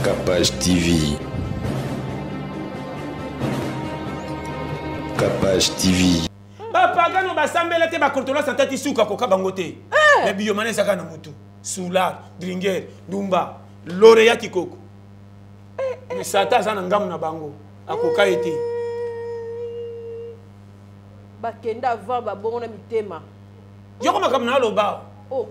Capage TV. Capage TV. Pagano basambela te ba contrôler sa tête suka ko kabangote. Le biomane saka na mutu. Soula, Dringer, Dumba, Loreya Kikoko. Mais sata sana ngamu na bango. Akoka ete. Bakenda va ba bongo na mitema. Yo koma kam na loba.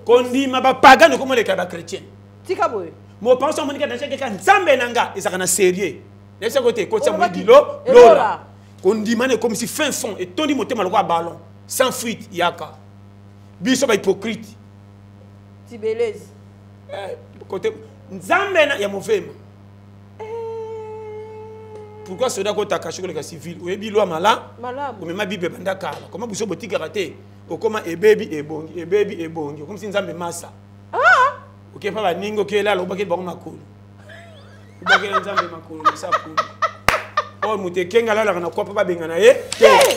Kondi ma ba pagano comme les cas chrétiens. Tika boy. Mo penso monika na cheke kan nzambe nanga ezaka na sérieux. Laisse côté côté mo dilo lola. Kondi mane comme si fin fond et tondi motema lokwa ballon sans fuite yaka. Biso ba hypocrite. Tibelezi. Côté nzambe na ya mofema. Pourquoi cela ko takashi ko le civil? Oyebi loi mala. Malamu. Omema bible banda kala. Comment biso botika raté? Okoma ebebi ebongi comme si nzambe massa. Ok, pas la ningo qui est là, le baquet de bon makulu. Le baquet de nzambe makulu, ça coule. Oh, mouté kenga là, on a quoi pas bengana ye?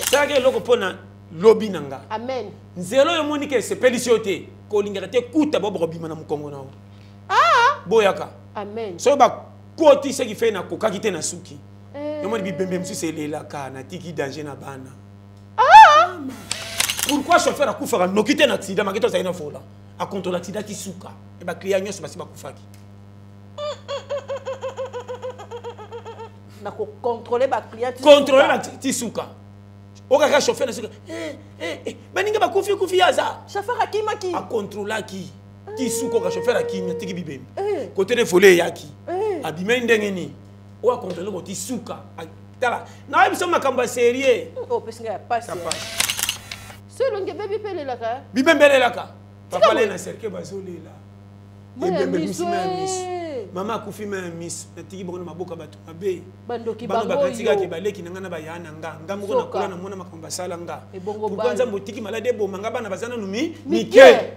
Ça que loko pona lobby nanga. Amen. Nzelo yo monique c'est pélicioté. Ko lingate kuta bobo robima na mukongo na. Boyaka. Amen. So ba koti ce qui fait na koka kite na suki. Yo moni bibembe msu c'est lela kana tiki danger na bana. Pourquoi chauffeur a kufa no kite na accident maketo ça ina fola? A contrôler l'accident qui souka et ba client nyos basi ba kufaki na ko contrôler ba client contrôler la tisouka o ka chauffeur na souka baninga ba kufi yaza chauffeur akima ki a contrôler qui tisouka ka chauffeur akima tiki bibem côté de volé yaki abimé ndengeni o a contrôler ko tisouka tala na biso makamba sérieux o pesinga pas c'est longue bébé pele la ka bibembele la ka papa le na cercle bazolela mama akufi ma miss natiki bongo maboka bato mabe bandoki bango bakatika ke baleki nanga na bayana nga moko na kola na mona makambo sala nga pourquoi nzambo tiki malade bo manga bana bazana numi mike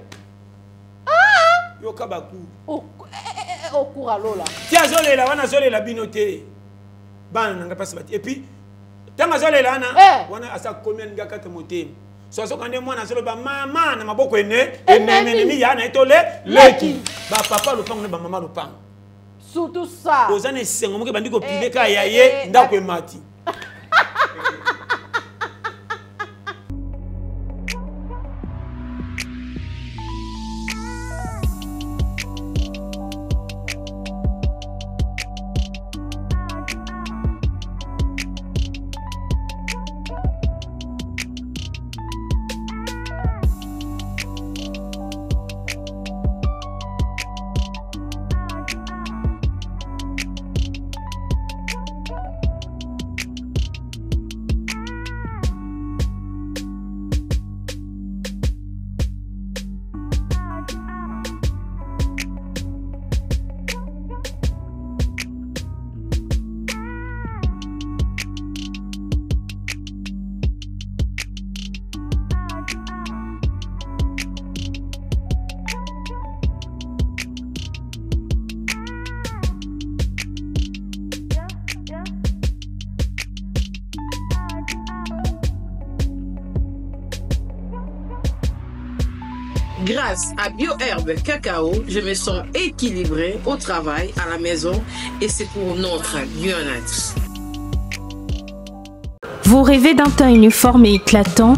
yo kabaku o kura lola tia zolela wana zolela binote bana nanga pasi bati et puis tanga zolela wana asa combien ngaka te motema so quand on mwana solo ba mama na maboko ene ni ya na etole leki ba papa lo pango ba mama lo pango surtout ça ozane sengo moke bandiko pileka yaye ndako emati. Grâce à BioHerbe Cacao, je me sens équilibrée au travail, à la maison et c'est pour notre bien-être. Vous rêvez d'un teint uniforme et éclatant?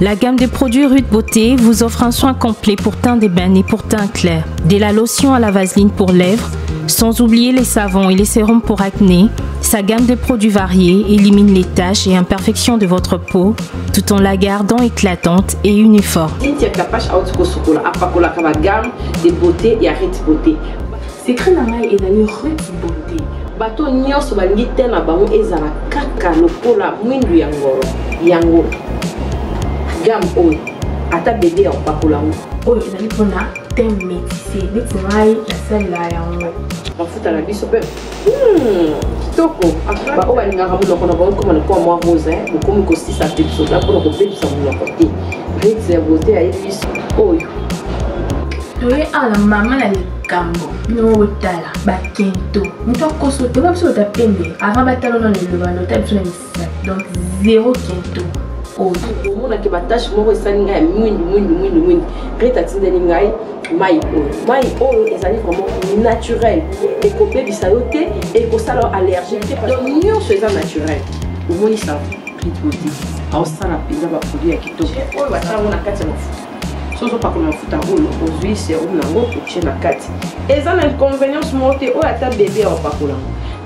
La gamme de produits Rude Beauté vous offre un soin complet pour teint d'ébène et pour teint clair. De la lotion à la vaseline pour lèvres, sans oublier les savons et les sérums pour acné. Sa gamme de produits variés élimine les taches et imperfections de votre peau tout en la gardant éclatante et uniforme. De beauté et Rude Beauté. Secret nangai ezali Rude Beauté. Bato nyonso balingi te na bango ezala kaka lokola mwindu ya ngoro yango gamme oyo ata bébé ya kopakola yango oyo ezali mpona teint métissé neti ngai nasalela yango mafuta na biso mpe kitoko baoyo balingaka monoko na bango koma lokola mwa rose bokomi kosisa te biso mpona kobebisa monoko te Rude ya beauté ayebi biso oyo toye ala mama na likambo no wetala bakento muto koso te ba biso ta pembe avant batalo na le lobano ta biso na misala donc zéro kento au monde qui batache moi ça ngai mwindi reta tindeni ngai mai oyo ezali vraiment naturel et ko bébé sayoté et ko sala allergique donc nyonso eza naturel au moins ça ritmoti au sala pizza ba produit ya kitoko oyo batanga na kati ya mafuta soso pa ko mafuta rolo ozui serum nango ko na kati eza na inconvénience moté oyo ata bébé au pakola.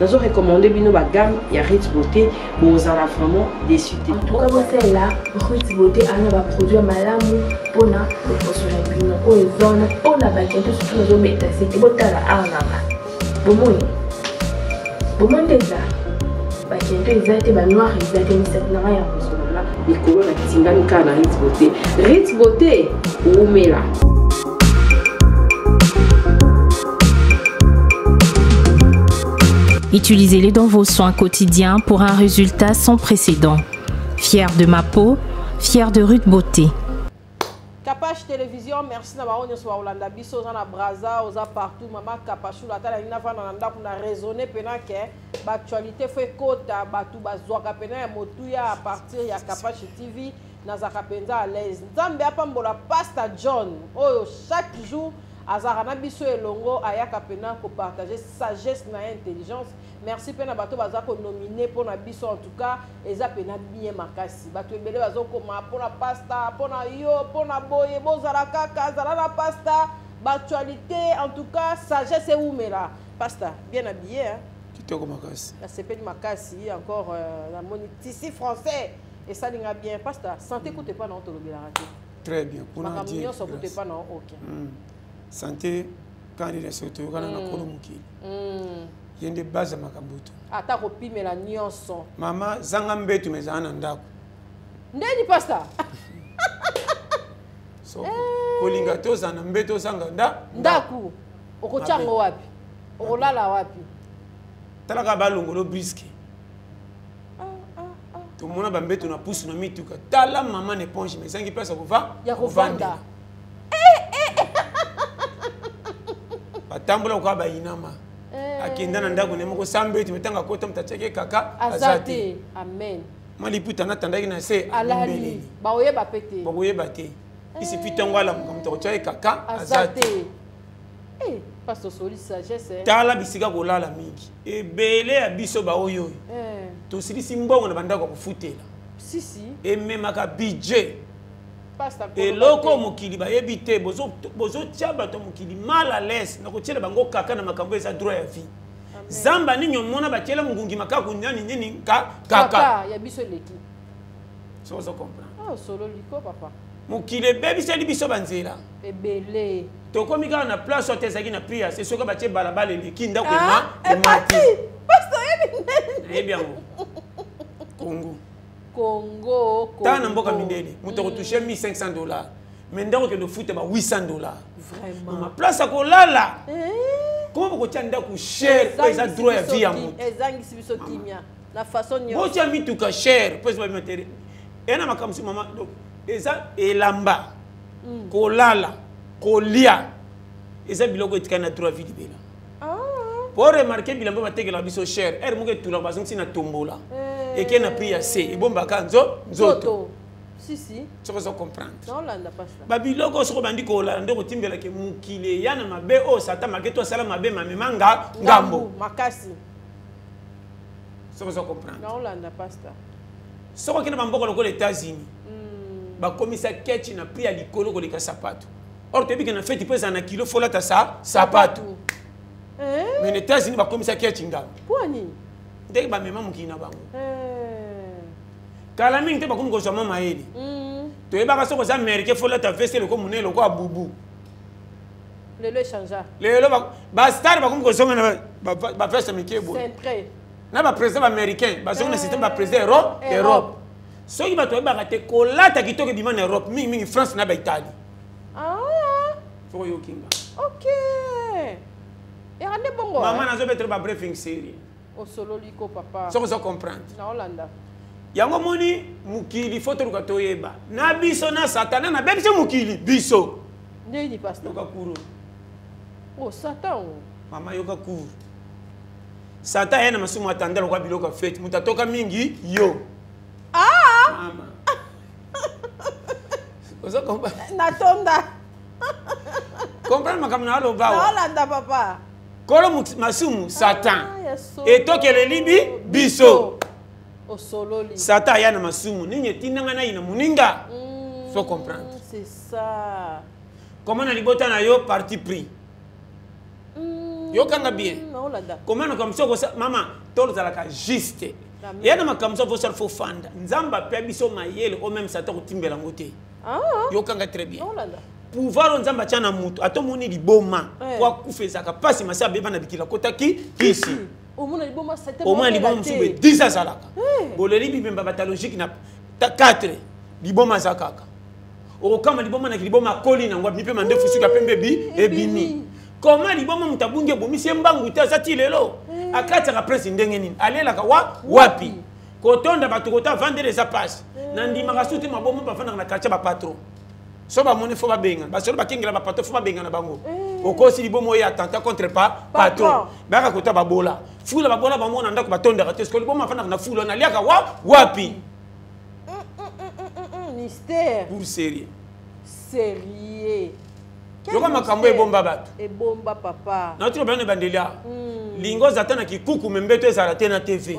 Nous avons recommandé la gamme et Ritz Beauté pour vous en vraiment déçu. En tout cas, vous là, Ritz Beauté a un produit malamu pour la proportion de la vie. On a baguette sur les hommes, c'est que la arnaque. Bon, déjà, baguette, ils ont été noirs, ils ont été mis cette noire en ce moment-là. Les colons ont tingé un cas dans Ritz Beauté. Ritz Beauté, où met là? Utilisez-les dans vos soins quotidiens pour un résultat sans précédent. Fier de ma peau, fier de Ruth Beauté. Capache télévision, merci na baronne so Olanda biso na Braza, oza partout mama Capache la tala ina fana nda kuna raisonner pena ke ba actualité fait kota batu bazwaka pena ya motuya à partir ya Capache TV na zakapenza à l'aise. Nzambe apambola Pastor John oyo chaque jour azarana biso elongo ayaka pena ko partager sagesse na intelligence. Merci pena bato baza ko nominer pour na biso en tout cas eza pena bien makasi bato ebele bazo koma pour na pasta pour na yo pour na boye bozala kaka zala na pasta actualité en tout cas sagesse et oumela pasta bien habillé hein kitoko makasi la CP makasi encore la moni ici français et ça linga bien pasta santé coûte pas non to lobela raté très bien pour na dire ça coûte pas non OK santé quand il est surtout quand on a kolomuki yende base makambuto ata ko pimela nyonso mama zanga mbetu mezana ndako ndeni pasta so kolinga to zana mbeto zanga ndaku okochango wapi okolala wapi talaka balongolo briske to mona ba mbeto na pusu na mituka tala mama ne ponge mezangi pesa kuva ya kovanda batambola kwa ba inama akenda na ndako ne moko sambe tumetanga kota mtacheke kaka azate amen mali puta na tandaki na se alali baoyeba pete baoyeba te isi pitango ala mkamto chaye kaka azate pasto soli sagesse tala bisika kolala mingi ebele ya biso baoyo to silisi mbongo na bandako kufutela sisi ememaka budget eloko mokili bayebi te bozo tiaba to mokili mal à l'aise na kotiela bango kaka na makambo eza droit ya vie zamba ninyo mona batiela mungungi makaka nini kaka ya biso leki so comprendre solo liko papa mokili ebebiseli biso banzela ebele tokomi kaka na place oyo ezalaki na priya se soki batie balabala eleki ndako emati eyebi yango Congo tana mboka mindele muto retoucher $1500 mais ndako ke le foot ba $800 vraiment ma place à kolala comment vous kotia ndako cher pour ça droit à vie ya mutu ezangi biso kimia na façon nyo bo tia mituka cher pour ça mettre ena makamsi mama donc eza elamba kolala kolia eza biloko etikana droit à vie libela pour remarquer bilamba batekela biso cher er muke tula bazongi na tombola et qui n'a pris assez et bon bakanzo nzoto si tu peux comprendre non là n'a pas ça babiloko soko bandi ko la ndeko timbela ke mukile yana mabe o sata maketo sala mabe mamemanga ngambo makasi tu peux comprendre non là n'a pas ça soko kina bamboko lokolo États-Unis ba komisa ketchi na prix ya likolo ko lika sapato or tebi kana feti pesa na kilo fola ta sapato mais les États-Unis ba komisa ketchi ngambo kwani ndenge ba mema mukina bango kala mingi te bakomi kozwa mama yeli toyebaka soko za américain fola ta veste loko munene loko abubu lelo échangea lelo bastar bakomi kozonga na baveste mike boye centré na baprésident baaméricain bazonga na système baprésident Europe soki bato oyebaka te kolata kitoko ebima na Europe mingimingi France na baitalie soko yokinga ok erande bongo mama nazobetere babriefing série osolo liko papa soko zo comprendre na Hollande yango moni mukili foto luka toyeba na biso na satana na bebise mukili biso nini pasteur yoka kuru oh satan mama yoka kuru satan yana masumu atandala kwa biloko fete mutatoka mingi yo mama natonda comprendre makambo na aloba naolanda papa kolo masumu satan etokele libi biso osololi satan aya na masumu nini etindanga na ina muninga faut comprendre c'est ça comment na libota na yo parti pris yo kanga bien comment na comme ça maman tolozalaka juste yana makambo ça faut faut fanda nzamba pe biso mayele o même satan kotimbela ngote yo kanga très bien pouvoir nzamba tchana mutu atomoni liboma kwa kufezaka pasi masa beba na bikila kotaki kisi omona liboma satan omona liboma msube 10 salaka boleli bibemba bata logique na 4 liboma zakaka okama liboma na liboma koli na ngwa mipe mandefu suka pembe bi ebimi comment liboma mutabunge bomisi mbangu ta sati lelo akataka presse ndenge nini alela ka wapi kotonda batukota vendre les passe na ndima kasuti mabomo bafana na quartier ba patron so ba moni fo ba benga ba solo ba kingela ba patron fo ba benga na bango okosi libomo ya attentat contre patron ba kota ba bola fula ba bola ba mona ndako batonda ka tesko liboma fana na fula na liaka wapi mystère pour sérieux yoka makambo ebomba bato ebomba papa na tiro bana bandelia lingo zatana kikuku membeto ezala te na TV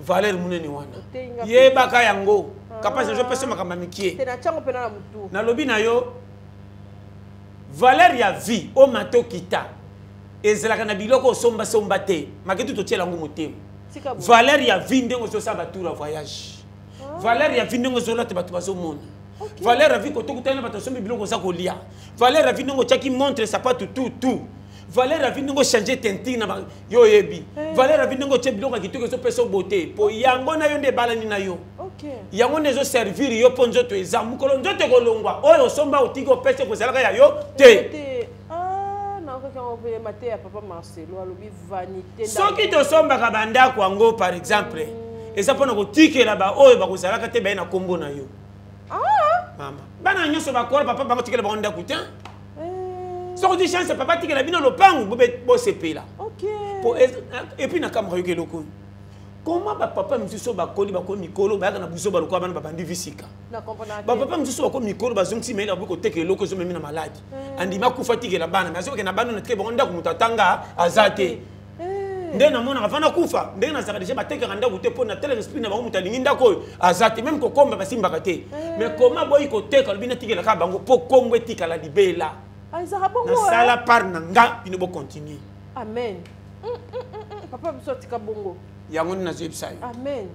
Valère munene wana yebaka yango kapasi je pese makamba mikie tena chango pena na mutu na lobi na yo Valère ya vie o mato kita ezalaka na biloko somba te maketu to tiela ngo motema Valère ya vie ndengo so sa batura voyage Valère ya vie ndengo so la te batu bazo mona Valère a vu que tout le monde a sombi biloko za kolia. Valère a vu ngo chaki montre sapatu tout. Valère a vu ngo changer tentine na yo yebi. Valère a vu ngo che biloko kitoko so peso beauté. Po yango na yo nde balani na yo. OK. Yango nezo servir yo ponzo to ezamu ko nzote ko longwa. Oyo somba otiko pese ko zalaka ya yo te. Na ko kan obe maté ya papa Marcelo alobi vanité. Soki to somba ka banda ko ngo par exemple. Eza pona ko tikela ba oyo ba ko zalaka te ba na kombo na yo. Mama bana nyoso bakola papa bango tikela bango ndakuta so di chance papa tikela bino lopangu bo sepela OK et puis na kamera yo keloko comment ba papa msuso bakoli bako mikolo ba na buso baloko bana babandi visika na comprendre ba papa msuso bako mikolo bazongsi mela boko tekela loko zo memi na maladi andima kufa tikela bana mais azoke na bana na tike bango ndaku mutatanga azate ndena mona afana kufa ndena saka déjà bateka randa goûter pour na tel esprit na bango mutalingi ndako azati même ko komba basimba kate mais comment boy ko teka bina tikela ka bango po kombo etika la libela azaka bongo na sala par nanga bino bo continuer amen papa biso tika bongo yango na zebsai amen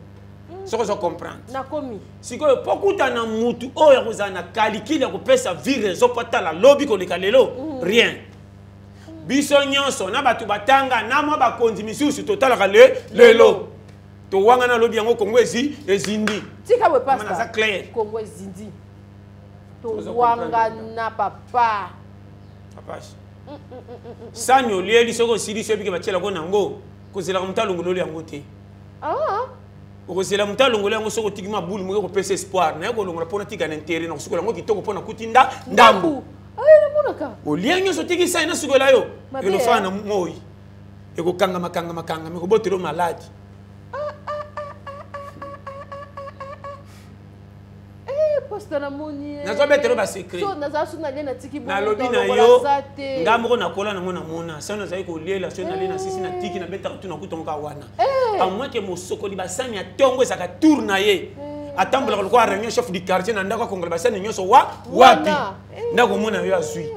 soko zo comprendre na komi siko pokuta na mutu oyo kozana kalikili ya kopesa vire zo patala lobi ko lekalelo rien biso nyonso na batu batanga na mwa bakonzi misusu totalaka lelo to wanga na lobi yango Kongo ezindi tika we pasta na za clair Kongo ezindi to wanga na papa sani olieli soko siri so bike bachela ko nango kozela mutalongolo yango te okozela mutalongolo yango soko tikima bulu mo ko pesa espoir na yako longola pona tika na intérêt na sukola ngo kitoko pona kutinda ndambu olie nyonso tikisa ina sukola yo elofana moi ekokanga makanga mekobotelo maladi posta na moni nazo betelo ba secret so naza suna lena tiki na lobi na yo ngambo na kola na ngona mona sana zai ko liela so na lena sisi na tiki na beta tu na kutonga wana amwa ke mosokoli basani ya tongo saka tour na ye atambola ko kwa réunion chef du quartier na ndako kongola basani nyonso wapi ndako mona yo azui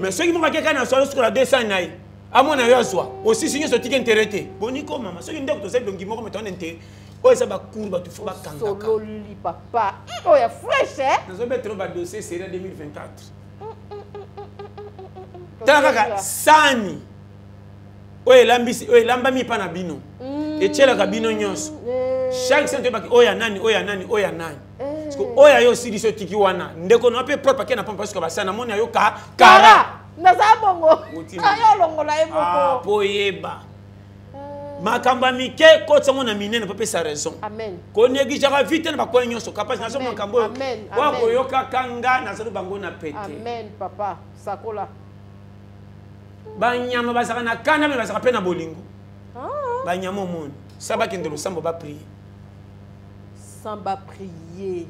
mais ceux qui m'ont ka na so sur la 200 nai amona yo azwa aussi sinyo so tiki intérêté boniko mama so ndako to sai dongi moko metone intérêt oyo eza bacour bato fo bakangaka sololi papa oyo fresh nazobetelo badossier série 2024 tala kaka sani oyo elambami mpa na bino etielaka bino nyonso chaque sente oyebaki oyo nani parce que oyo yo osili so tiki wana ndeko na mpe propre ake na pampa soka basana namoni ayo kara naza bongo ayo olongola ye moko po yeba makamba mike kotsongo na minene pa pesa raison amen ko neglijaka vite na bakoye nyonso kapasi naso makambo wa koyoka kanga na solo bango na pete amen papa sakola banyama bazaka na kana me bazaka pe na bolingo banyama omoni saba kende losambo ba prier samba prier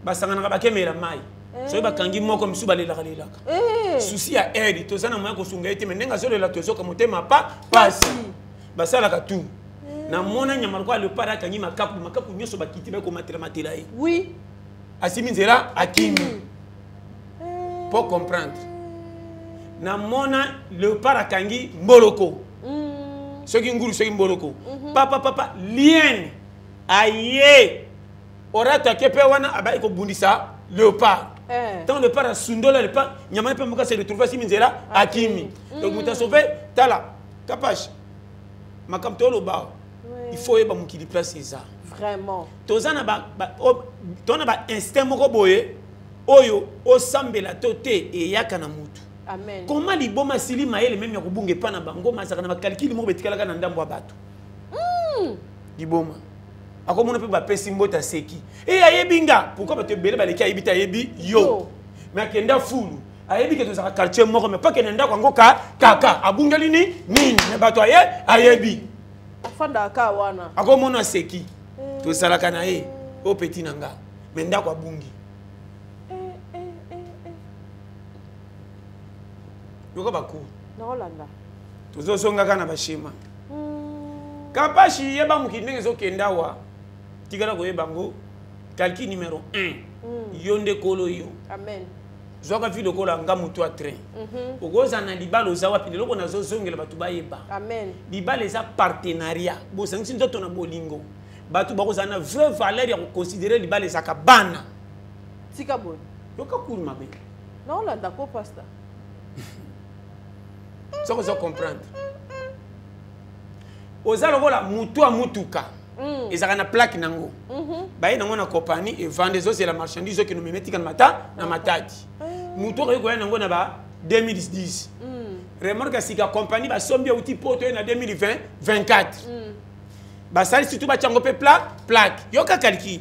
basanganaka bakemela mai soki bakangi moko misu balelaka lelaka susi ya aide toza na moya kosunga ye te me ndenge azolela tozoka motema pasi basalaka tu namona nyama lokola leopard akangi makapu nyonso bakiti bakomatela ye oui asimi nzela akimi pour comprendre namona leopard akangi mboloko soki ngulu soki mboloko papa lien aye orato akepe wana abai kobundisa leopard tant leopard asundola leopard nyama pe moka se retrouver asimi nzela akimi donc muta sauver tala kapache makamto lo ba il faut yeba mukili place eza vraiment tozana ba instinct moko boye oyo osambela tote e yaka na mutu amen comment liboma sili mayele même ya kobunga pa na bango mazaka na ba calcul moko betikala na ndambo ya bato liboma akomona pe ba pesi mbota seki e ayebinga pourquoi bato bele baleki ayebita ayebi yo mais akenda fulu ayebi ke tozaka quartier moko mais pas que nenda kwango kaka abungeli nini mais bato ayebi afanda ka wana akomona seki tosalaka na ye o petit nanga mais ndako abungi yoko baku na Hollanda tozosonga kana bashema kapashi yeba mukindenge zokenda wa tikala ko yebango calcul numéro 1 yonde kolo yo amen zoka vile kola nga mutu a train ogoza na libalo za wapi loko na zozongela batu bayeba amen libalo za partenariat bo sangisi ndoto na bolingo batu bakoza na vraie valeur ya considérer libalo za kabana tika bon yoka kuru mabe na Hollanda ko pasta ça vous comprendre ozalo kola mutu a mutuka ezaka na plaque nango baye nango na compagnie et vendre zo la marchandise qui nous memetika na matadi mutu ko yokoya nango na ba 2010 remorque sika compagnie ba sombi outil poto na 2024 ba sali surtout ba chango pe plaque yoka calcul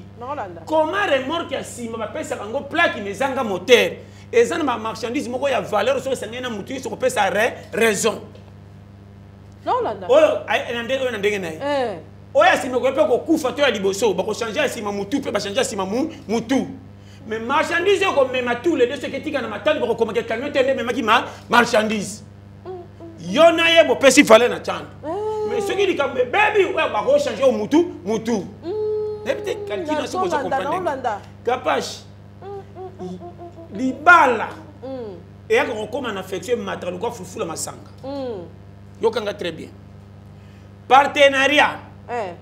comment remorque ya sima ba pesa kango plaque mezanga moteur ezana ma marchandise moko ya valeur so sangena mutu so ko pesa raison Hollanda oyo ndenge na ye oya sima ko pe ko kufa to ya liboso ba ko changer sima mutu pe ba changer sima mutu mais marchandise ko mema tous les deux ce qui tika na matali ba ko komaka camion tende mema ki marchandise yona ye bo pesi fale na chando mais ce qui dit comme baby ba ko changer au mutu débité calcul so ko comprendre capache libala et ya ko koma na affection matériel ko fufula masanga yokanga très bien partenariat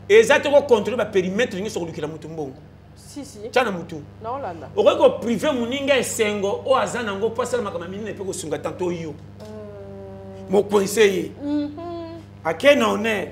exact ko contrôler ba périmètre ni so lukila mutu mbongo si tana mutu na Hollanda ko privé muninga esengo o azana ngo pasala makama minene pe ko sunga tanto yo mo conseiller akena honneur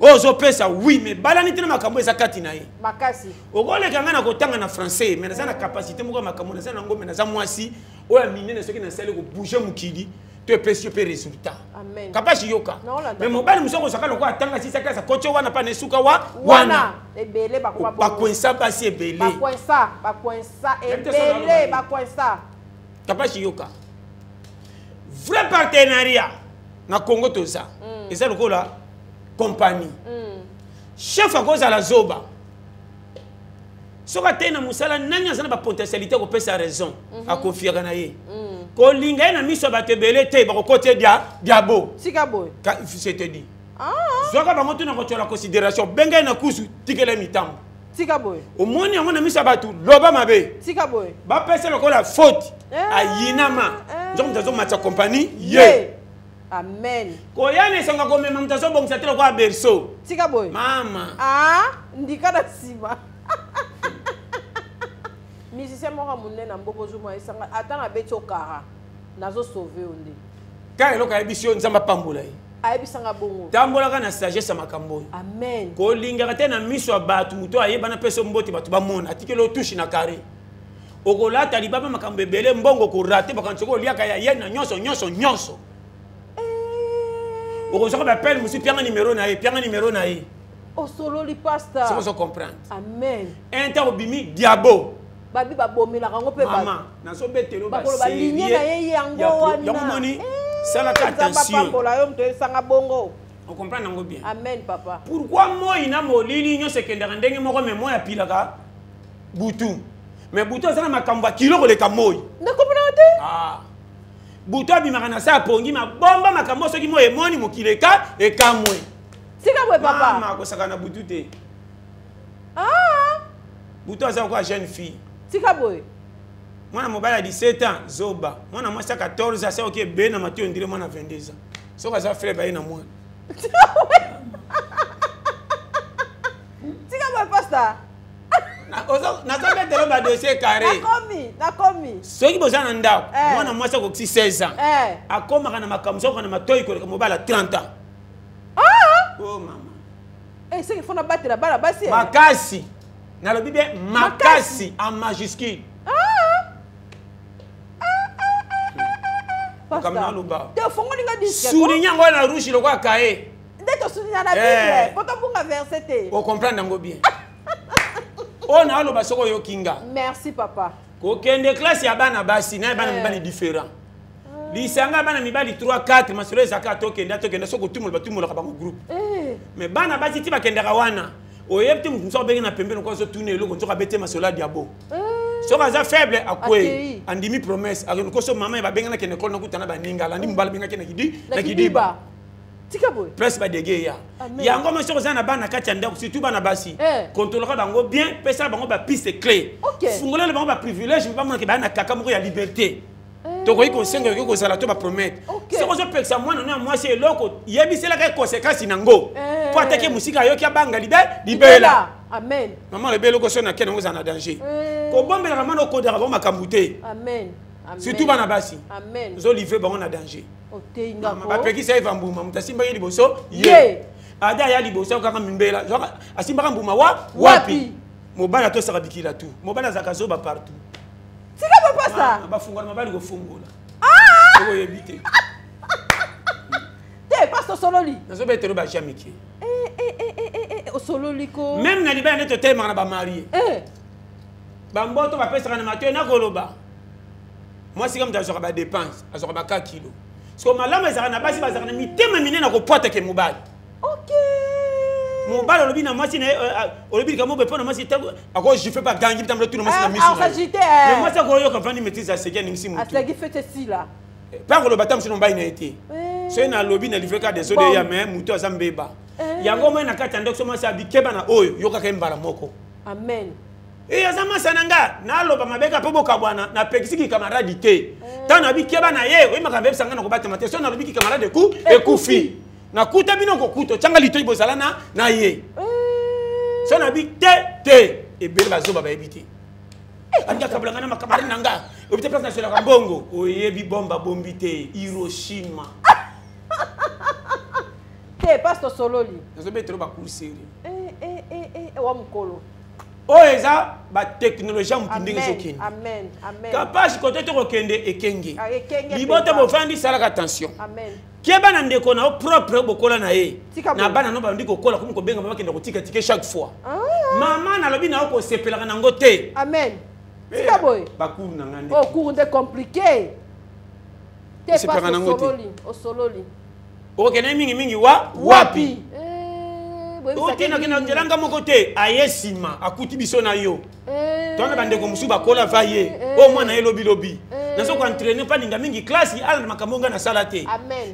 ozo pesa oui mais balani tina makambo eza kati na ye makasi ogole kanga na kotanga na français mais na capacité moko makambo na ngo mais na mwasi oya minene soki na sale ko bouger mukili tu es pe résultat amen kapashi yoka mais mobali musoko saka loko atanga sisa kasa kocho wana pa nesuka wana ebele bakoma ba kwensa basi ebele ba kwensa ebele ba kwensa kapashi yoka vrai partenariat na Congo toza eza lokola compagnie chef a cause à la zoba soka tena musala nani azana ba potentialité ko pesa raison a confier na ye ko linga na miso ba tebele te ba ko côté diabo sika boy je te dis soka ba moto na ko la considération benga na kusu tikela mitambo sika boy au moni yango na miso ba tu loba mabe sika boy ba pesa ko la faute ayinama nzomo tazo matcha compagnie ye amen koyane sanga ko mema mtazo bongisa tele kwa berceau tika boy mama ndika na sima musicien moko munene na mboko zuma isanga atana beti okara nazo sauver onde ka eloka yebisio nzamba pambola ye ayebisanga bongo tambolaka na sagesse makambo amen kolingaka te na miso ya bato muto ayebana peso mbote bato bamona atikeli otushe na kare okolata libaba makambo ebele mbongo korate bakanisi koliaka ya ye na nyonso okozaka bapele mosu pianga numéro na ye osololi pasta c'est qu'on comprendre amen inter obimi diabo babi babomelaka yango mpe mama nazobetelo balinye na ye yango wana yango moni salaka attention yo mto esanga bongo on comprend nango bien amen papa pourquoi moi na molili nyonso ekendaka ndenge moko me moi apilaka butu mais buto azana makambo kiloko le kamoy ne comprends te ah buto abimaka na sa pongi mabomba makambo soki mo emoni mokileka e kamwe sika boy papa mama ko sakana butu te ah buto azana ko jeune fille sika boy mwana mobali ya 17 ans zoba mwana mwasi 14 ans oke be na matio ndire mwana 22 ans soka za frère baye na mwana sika boy pasta naza betelo ba dossier carré nakomi soki boza na ndako mwana mwasi akoki 16 ans akomaka na makambo soko na matoi koleka mobali ya 30 ans oh mama seki fona batela bana basi makasi nalobi bien makasi en majuscule souligner yango na rouge lokwa kaye nde tosouligner na bible po tobunga verset te ocomprendre yango bien oyo na aloba soko oyokinga merci papa kokende classe ya bana basi na bana mibali différent lisanga bana mibali 3 4 masolo ezaka tokende soko batumolaka bango groupe mais bana basi ti bakendaka wana oyebi te motu mosu abenge na pembeni kwa ozotuna eloko nzoka abete masolo ya diabo soki aza faible akwe andimi promesse akende koso mama ye babengana kende ekole nakutana baninga alandi mobali abengaki na kidiba presque badege ya yango ma soki oza na bana kati ya ndako surtout bana basi kontrolaka bango bien pesala bango bapiste clé fungolele bango baprivilège bamonake baya na kaka moko ya liberté tokoki kosenga yoki kozala to bapromete soki ozopekisa mwana no ya mwasi eloko yebiselaka ekonsekansi nango po ateke mosika ayoki abanga libela amen mama lobi eloko so nake nango ozala na danger kobombelaka mwana okodaka bango makambo te surtout bana basi ozolivre bango na danger bapekisa eva mbuma moto asimbaki liboso ye ada aya liboso kaka mimbela asimbaka mbuma wapi mobali atosaka bikila tu mobali azalaka zoba partout sika papa bafungola mobali kofungola oyebi te te pasto sololi nazobetelo bajamike osololi ko même na libaya nde totelemaka na bamarie bamboto bapesaka na matoi nakoloba mwasi ka moto azwaka badepense azwaka baka kilo so malamu ezalaka na basi bazalaka na mitema minene na kopwatake mobali mobali olobi na mwasi olobi likambo boye mpo na mwasi ako jife pa gangi bitambo tuna mwasi na miso mais mwasi akoyoka vandi maîtrise aseki aningisi mutu mpe koloba ta mosu na mobali na ye te soki nalobi na livre ka desode ya mais mutu aza mbeba yango moi na kati ya ndeko so mwasi abikeba na oyo yokaka ye mbala moko amen aza masa na nga naloba mabeka mpe bokabwana napekisiki kamaradi te ntango nabikeba na ye oyimaka mbebisa nga na kobatema te so nalobiki kamaradi ekufi nakuta bino kokuta otyanga litoi bozala na ye so nabi te ebele bazoba bayebi te alingi akabulanga na makamari na nga oyebi te place nasolaka mbongo oyebi bomba bombi te Hiroshima te pasto sololi nazobetelo bakurseri wa mokolo oyo eza batechnologie ya motu ndenge ezokende kapasi kote tokokende ekenge liboto bofandi salaka attention keba na ndeko na o propre bokola na ye na bana no bandi kokola komi kobenga mama kende kotika tike chaque fois mama nalobi na oko sepelaka nango te amen tika boy bakuru na ngande oh cours de compliqué te pas sololi okene mingi wapi okena nzelanga moko te aye nsima akuti biso na yo tona bandeko mosusu bakola va ye o mwana ye lobilobi nazo koentraîne mpa ninga mingi klase ala na makambo nga nasala te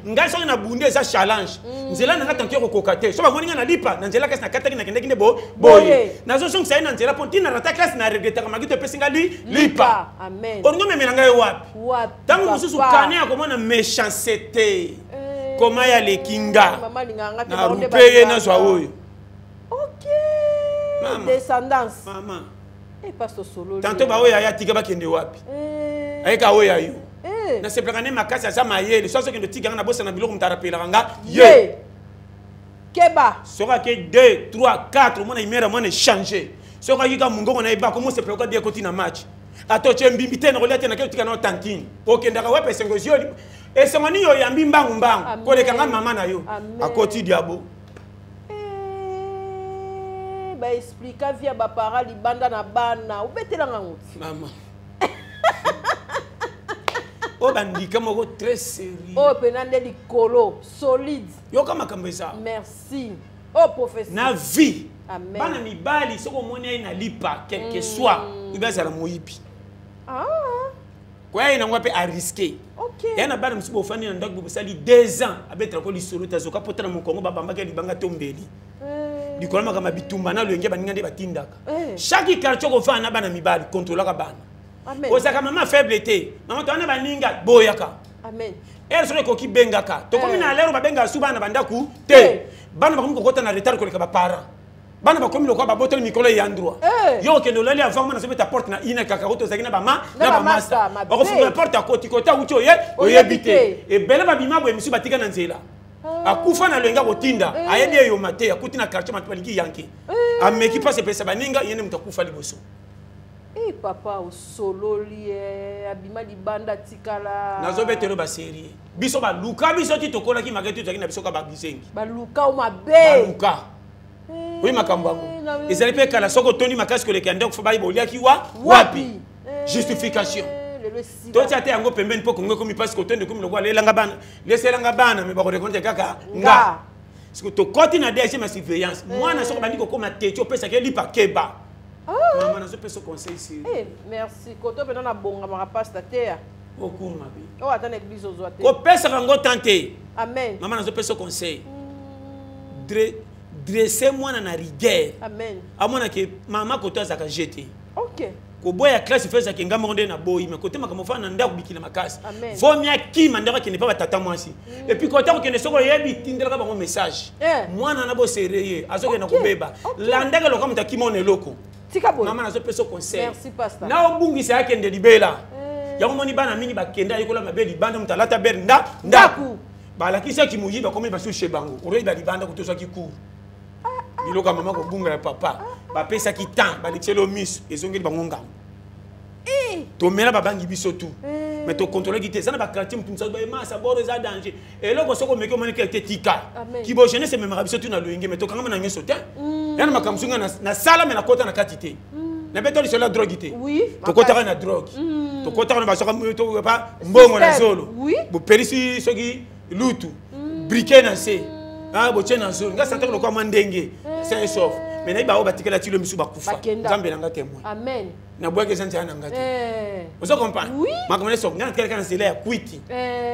ngai soki na bundi eza challenge nzela nanga tanki kokoka te so bamoni nga na lipa na nzela kasi nakataki nakendeki nde boye nazosongisa ye na nzela mpo ntina rata klase na regretaka magi to epesi nga lipa olingo memela ngai wapi ntango mosusu kane ya komona méchanceté koma ya lekinga na rupe ye nazwa oyo descendance mama pasto sololi tanto baoyo aya tika bakende wapi ayeka oyo ayo nasepelaka nde makasi aza mayele so azokende otikanga na bosa na biloko moto arapelaka nga ye keba soki ake 2 3 4 omona imere mwana echange soki akika mongongo na yeba komosepela kwa ekoti na match atotye mbimbi te nakolia te nake otika na tantine okendaka wapi esengo ezio esengo nini oyambi mbangu kolekanga mama na yo akoti diabo baexplika via bapara libanda na bana obetelanga ngoti mama o bandika moko très sérieux o pena nde likolo solide yoka makambo eza merci Oh, prophétie. Na vie. Amen. Bana mibali soko moni na lipa quel que soit. Ibasa la moyibi. Ah. Quoi ina ngwa pe a risquer. OK. Yana bana msubo fani na ndako bosali 2 ans abetra ko lisolo tazoka potana mu Kongo babamba ke libanga tombeli. Likolama kama bitumba na lwenge baninga nde batindaka. Chaque quartier ko fa na bana mibali contrôler ka bana. Amen. Osaka mama faiblité. Mama to na baninga boyaka. Amen. Elle serait koki bengaka. To komi na lero babenga su bana bandaku te. Bana bakomi kokota na retard ko leka ba para. Bana bakomi lokwa ba botoli mikolo ya ndroit. Yo ke no lele avant na sebeta porte na ina kaka to zakina ba ma na ba master. Ba ko fuma porte à côté kota uti oyebite. E bela ba bima bo emisu batika na nzela. Akufa na lenga botinda. Ayebi yo mate akuti na quartier matbaliki yanki. Ameki passe pesa baninga yene mutakufa liboso. Eh papa o solo lié abima libanda tikala. Nazo betelo ba série. Biso ba luka biso ti tokola ki maketu zakina biso ka ba bisengi. Ba luka o mabe. Ba luka. Oui makambango. Ezali pe kala soko toni makasi ko leka ndako fa ba ibolia ki wapi. Justification. Toi tu as été en go pembeni po kongo komi passe ko tonde komi lokwa lelanga bana. Leselanga bana me ba ko rekonte kaka nga. Parce que to koti na DG ma surveillance. Moi na soko bandi ko koma tete opesa ke lipa keba. Maman na zo peso conseil ici. Eh merci. Koto pena na bonga ma pasta terre. Au cours ma vie. Oh attends église aux oies. Ko pesa kango tante. Amen. Maman na zo peso conseil. Dressez-moi na rigueur. Amen. Amona ke mama koto azaka jeter. OK. Ko boya classe feza ke ngamba nde na boyi mais côté makamo fa na ndako bikila makasi. Vomia ki mandaka ke ne pas tata mwasi. Et puis côté ko ke ne soko yebi tindela ka bango message. Mwana na bo sereye azoke na kubeba. Landaka lokamo takimone loko. Tika boy. Maman na zo peso conseil. Merci pasteur. Na obungisa yake nde libela. Yango moni bana mini bakenda yikola mabeli banda mutalata ber ndaku. Bala kisa ki muyiba komi basu shebango. Ore ba libanda kutosa ki cour. Biloka mama ko bunga ya papa. Ba pesa ki temps ba lexelo miss ezongeli bango ngam. To mela babangi biso tout. Mais to contrôler ki te ça na ba quartier mutu msa ba masa boro za danger. Et loko soko meke moni ke tika. Ki bo jeunesse me marabiso tout na loinge mais to kanga na ngeso te. Yana makamsunga na sala me na kota na katité. Na beto li sola drogue te. Oui. To kota na drogue. To kota na ba soka to ba mbongo na zolo. Bo perisi soki lutu. Briquet na se. Ah bo tena zolo. Nga santa ko kwa mandenge. C'est sauf. Mais na ba batikela ti lo misu bakufa. Nzambe na ngate moi. Amen. Na boye ke santa na ngate. Vous comprenez? Oui. Makamane sok ngana quelqu'un c'est là kwiti.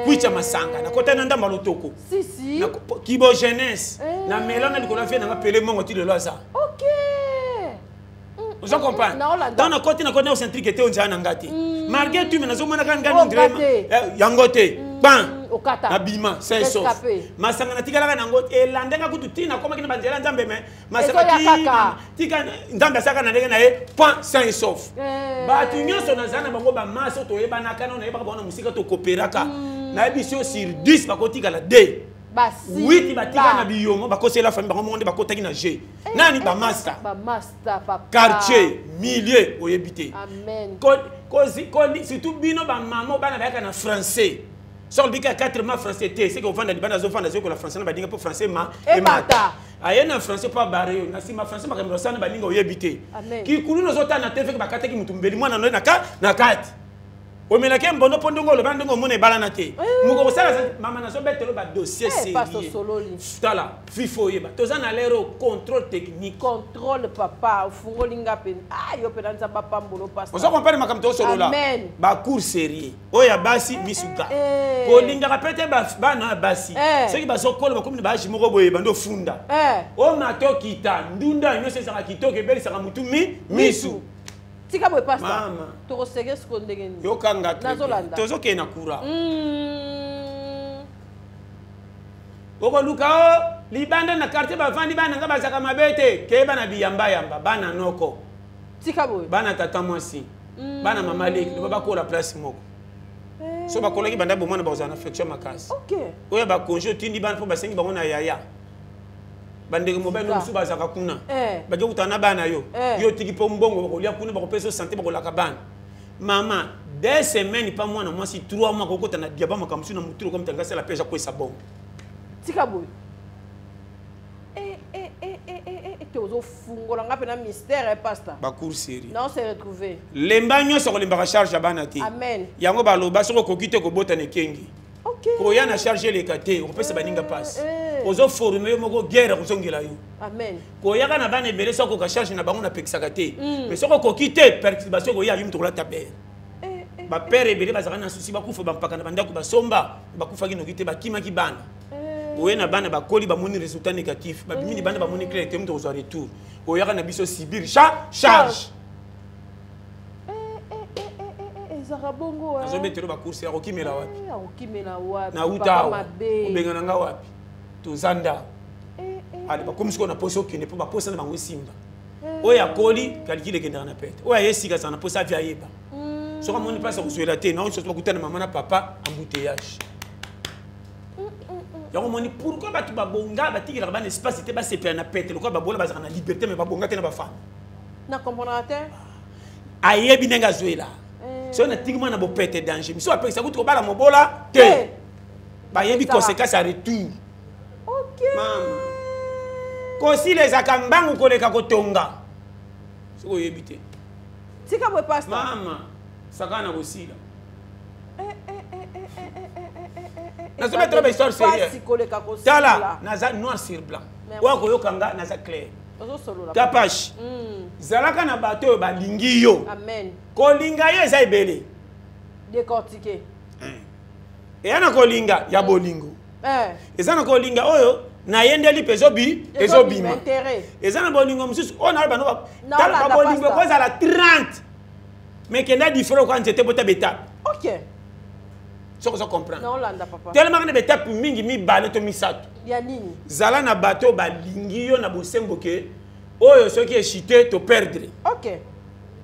Kwiti masanga na kota na ndamba lotoko. Si. Na kibo jeunesse. Na melona likola fe na pele mongo ti le loza. OK. Vous comprenez? Dans na koti na kota centrique était on jana ngate. Malgré tout mais na zo mona kan ngani ndrema. Yangote. Ban. Okata. Abima, c'est sauf. Masanga na tikala na ngote elandenga kutu tina koma kina banzela nzambe me. Masanga tika nzambe saka na ndenge na e point sain sauf. Ba tu nyonso na zana bango ba maso to yeba kana na yeba bona musika to cooperaka. Na ebisio sur 10 ba kotika la D. Basi. 8 batika na biyongo ba kosela famille bango monde ba kotaki na G. Nani ba master? Ba master papa. Quartier, milieu oyebité. Amen. Ko surtout bino ba maman bana ba na français. Sur le bic à 4 mois français, c'est qu'on vend des bandes à zone que la français n'a pas dit pour français ma et mata. Ayen un français pas barré, na si ma français ma comme ça n'a pas dit oyebité. Qui coule nos autres na tv ba kata ki mutumbeli mwana na kati. O me la kem bono pondongo le bandongo mone balanate. Muko sala mama na so betelo ba dossier c'est. Pasteur Sololi. Tala, fifo yeba. Toza na lero contrôle technique. Contrôle papa, fungo linga pen. Ah yo penanza papa mbolo pasteur. On compare makam to solo là. Amen. Ba cours sérieux. Oya basi misuka. Ko linga rapete ba na basi. Ce qui ba so kolo ba komi ba jimoko boye bando funda. O mato kita ndunda nyo sesa kito ke beli saka mutu misu. Tika boy pasteur. Mama. To kosege skondenge ni. Yo kanga. Nazolanda. Tozo ke na kura. Oko luka libanda na quartier ba vandi bana ngaba saka mabete ke bana biyamba bana noko. Tika boy. Bana tata mwasi. Bana mama leki ba ko la place moko. So ba kolaki banda bo mona ba uzana affection makasi. OK. Oya ba konjo tindi bana fo ba sengi ba ngona yaya. Bandeke mobile no musuba zaka kuna. Ba ke utana bana yo. Yo tiki po mbongo ba kolia kuna ba ko peso santé ba ko laka bana. Maman, 2 semaines pas moi na moi si 3 mois ko kota na diaba makamsu na muturo comme tangasa la pêche ko sa bon. Tika boy. Tozo fungo la ngapena mystère pasteur. Ba cour série. Non, c'est retrouvé. Lembanyo so ko lemba charge bana te. Amen. Yango ba lo ba so ko kite ko bota ne kengi. OK. Ko yana charger les kate, ko pesa baninga passe. ozo former yo moko guerre kozongela yo amen koyaka na bana ebele soko ka charge na bango na pekisaka te mais soko kokite perturbation koya yo mtokola ta père ba père ebele bazaka na souci bakufa bampaka na bandako basomba bakufaki noki te bakimaki bana oye na bana bakoli bamoni résultat négatif babimi bana bamoni clair te mto kozwa retour oyaka na biso sibir charge Zarabongo azo betero ba course ya kokimela wapi na wapi uta obenga nanga wapi tozanda ali bakomisiko na poso kene po baposa na bango simba oya koli calcule kendana na pete oya yesika sana posa via yeba soka moni pasa kozwela te na on soto bakutana mama na papa embouteillage yango moni pourquoi batu babonga batikira ba espace te ba sepela na pete lokwa babola bazaka na liberté mais babonga te na ba femme na comprendre te ayebi nenga zwela so na tigma na bo pete danger miso apesa kuti ko bala mobola te ba yebi conséquence à retour OK mama ko si les akambangu koleka kotonga siko yebi te tika bwe pastor mama sakana kosila na so mettre ba histoire sérieuse tala naza noir sur blanc wa ko yokanga naza clair Kapash zalaka na bato balingi yo amen kolinga ye eza ebele décortiquer eyana kolinga ya bolingo ezana kolinga oyo na yendeli pezobi ezobima ezana bolingo mususu ona na bano tala bolingo ko za la 30 mais kenda différent quand j'étais bota beta OK soko so comprendre non landa papa tellement na beta mingi mi bale to misato ya nini zala na bato balingi yo na bosembo ke oyo soki echité to perdre OK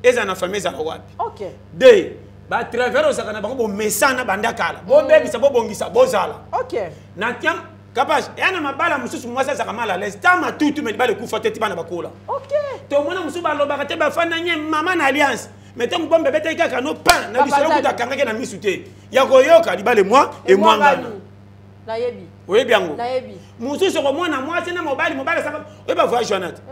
eza na famille za wapi OK de ba travers osaka na bango bo mesana banda kala bo bebisa bo bongisa bozala OK na tiam capable yana mabala mususu mwasa saka mala l'estama tutu me bale kufa teti bana bakola OK to mona mususu ba lobaka te ba fana nye mama na alliance mettons bombe beta kaka no pan na bisolo kuta kangake na misute ya koyoka libale moi et moi ngana na yebi oyebi yango na yebi mususu ko mona mwasi na mobali saka oyeba voyage Jonathan